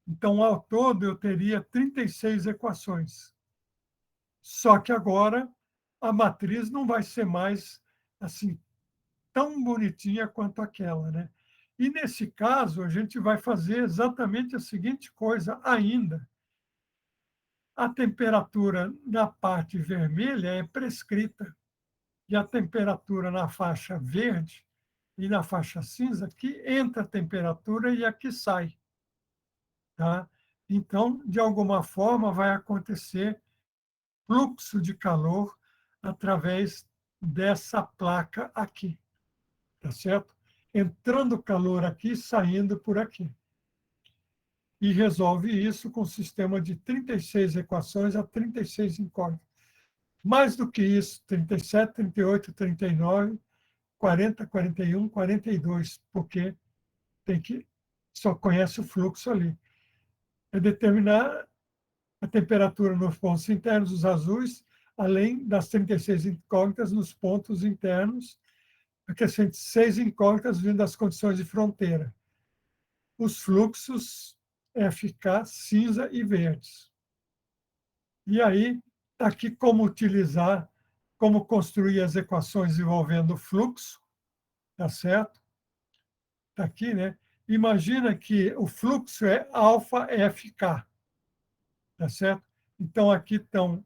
Então, ao todo, eu teria 36 equações. Só que agora a matriz não vai ser mais assim tão bonitinha quanto aquela, né? E nesse caso, a gente vai fazer exatamente a seguinte coisa ainda. A temperatura na parte vermelha é prescrita e a temperatura na faixa verde e na faixa cinza, que entra a temperatura e aqui sai. Tá? Então, de alguma forma, vai acontecer fluxo de calor através dessa placa aqui, tá certo? Entrando calor aqui, saindo por aqui. E resolve isso com um sistema de 36 equações a 36 incógnitas. Mais do que isso, 37, 38, 39, 40, 41, 42, porque tem que só conhece o fluxo ali. É determinar a temperatura nos pontos internos, os azuis, além das 36 incógnitas nos pontos internos, acrescente 6 incógnitas vindo das condições de fronteira. Os fluxos FK, cinza e verdes. E aí, está aqui como utilizar, como construir as equações envolvendo fluxo, tá certo? Está aqui, né? Imagina que o fluxo é alfa FK, tá certo? Então, aqui estão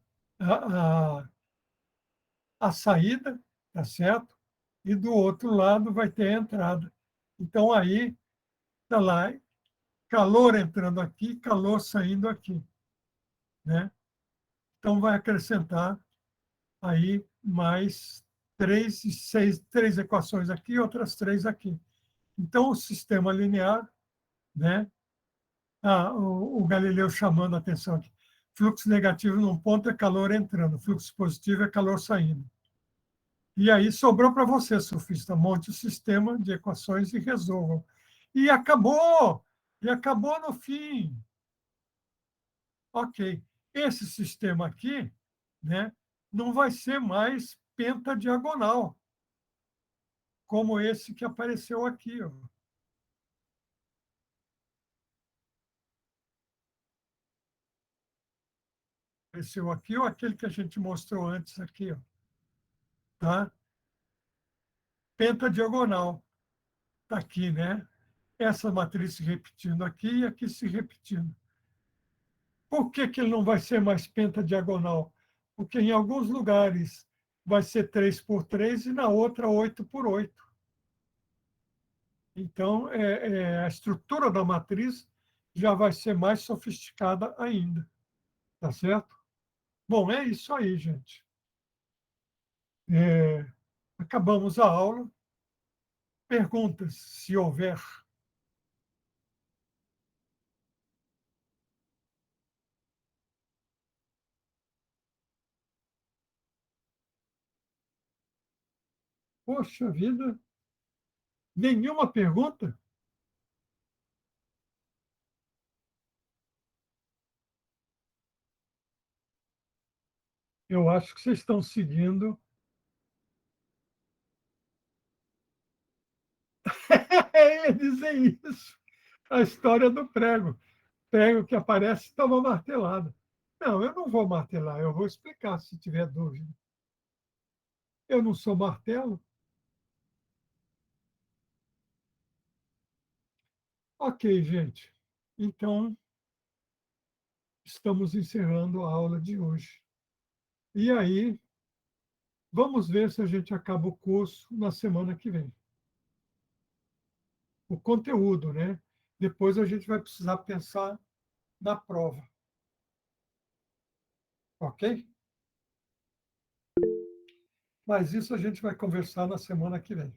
a saída, tá certo? E do outro lado vai ter a entrada. Então, aí, está lá, calor entrando aqui, calor saindo aqui, né? Então, vai acrescentar aí mais 3 equações aqui e outras 3 aqui. Então, o sistema linear, né? O Galileu chamando a atenção aqui. Fluxo negativo num ponto é calor entrando, fluxo positivo é calor saindo. E aí sobrou para você, surfista, monte o sistema de equações e resolvam. E acabou! E acabou no fim. Ok. Esse sistema aqui, né, não vai ser mais pentadiagonal, como esse que apareceu aqui. Ó. Apareceu aqui ou aquele que a gente mostrou antes aqui. Ó. Tá? Pentadiagonal. Está aqui, né? Essa matriz se repetindo aqui e aqui se repetindo. Por que, que ele não vai ser mais pentadiagonal? Porque em alguns lugares vai ser 3 por 3 e na outra 8 por 8. Então, a estrutura da matriz já vai ser mais sofisticada ainda, tá certo? Bom, é isso aí, gente. Acabamos a aula. Perguntas, se houver. Poxa vida, nenhuma pergunta? Eu acho que vocês estão seguindo. É, dizem isso. A história do prego. Prego que aparece estava martelado. Não, eu não vou martelar, eu vou explicar se tiver dúvida. Eu não sou martelo. Ok, gente. Então, estamos encerrando a aula de hoje. E aí, vamos ver se a gente acaba o curso na semana que vem. O conteúdo, né? Depois a gente vai precisar pensar na prova. Ok? Mas isso a gente vai conversar na semana que vem.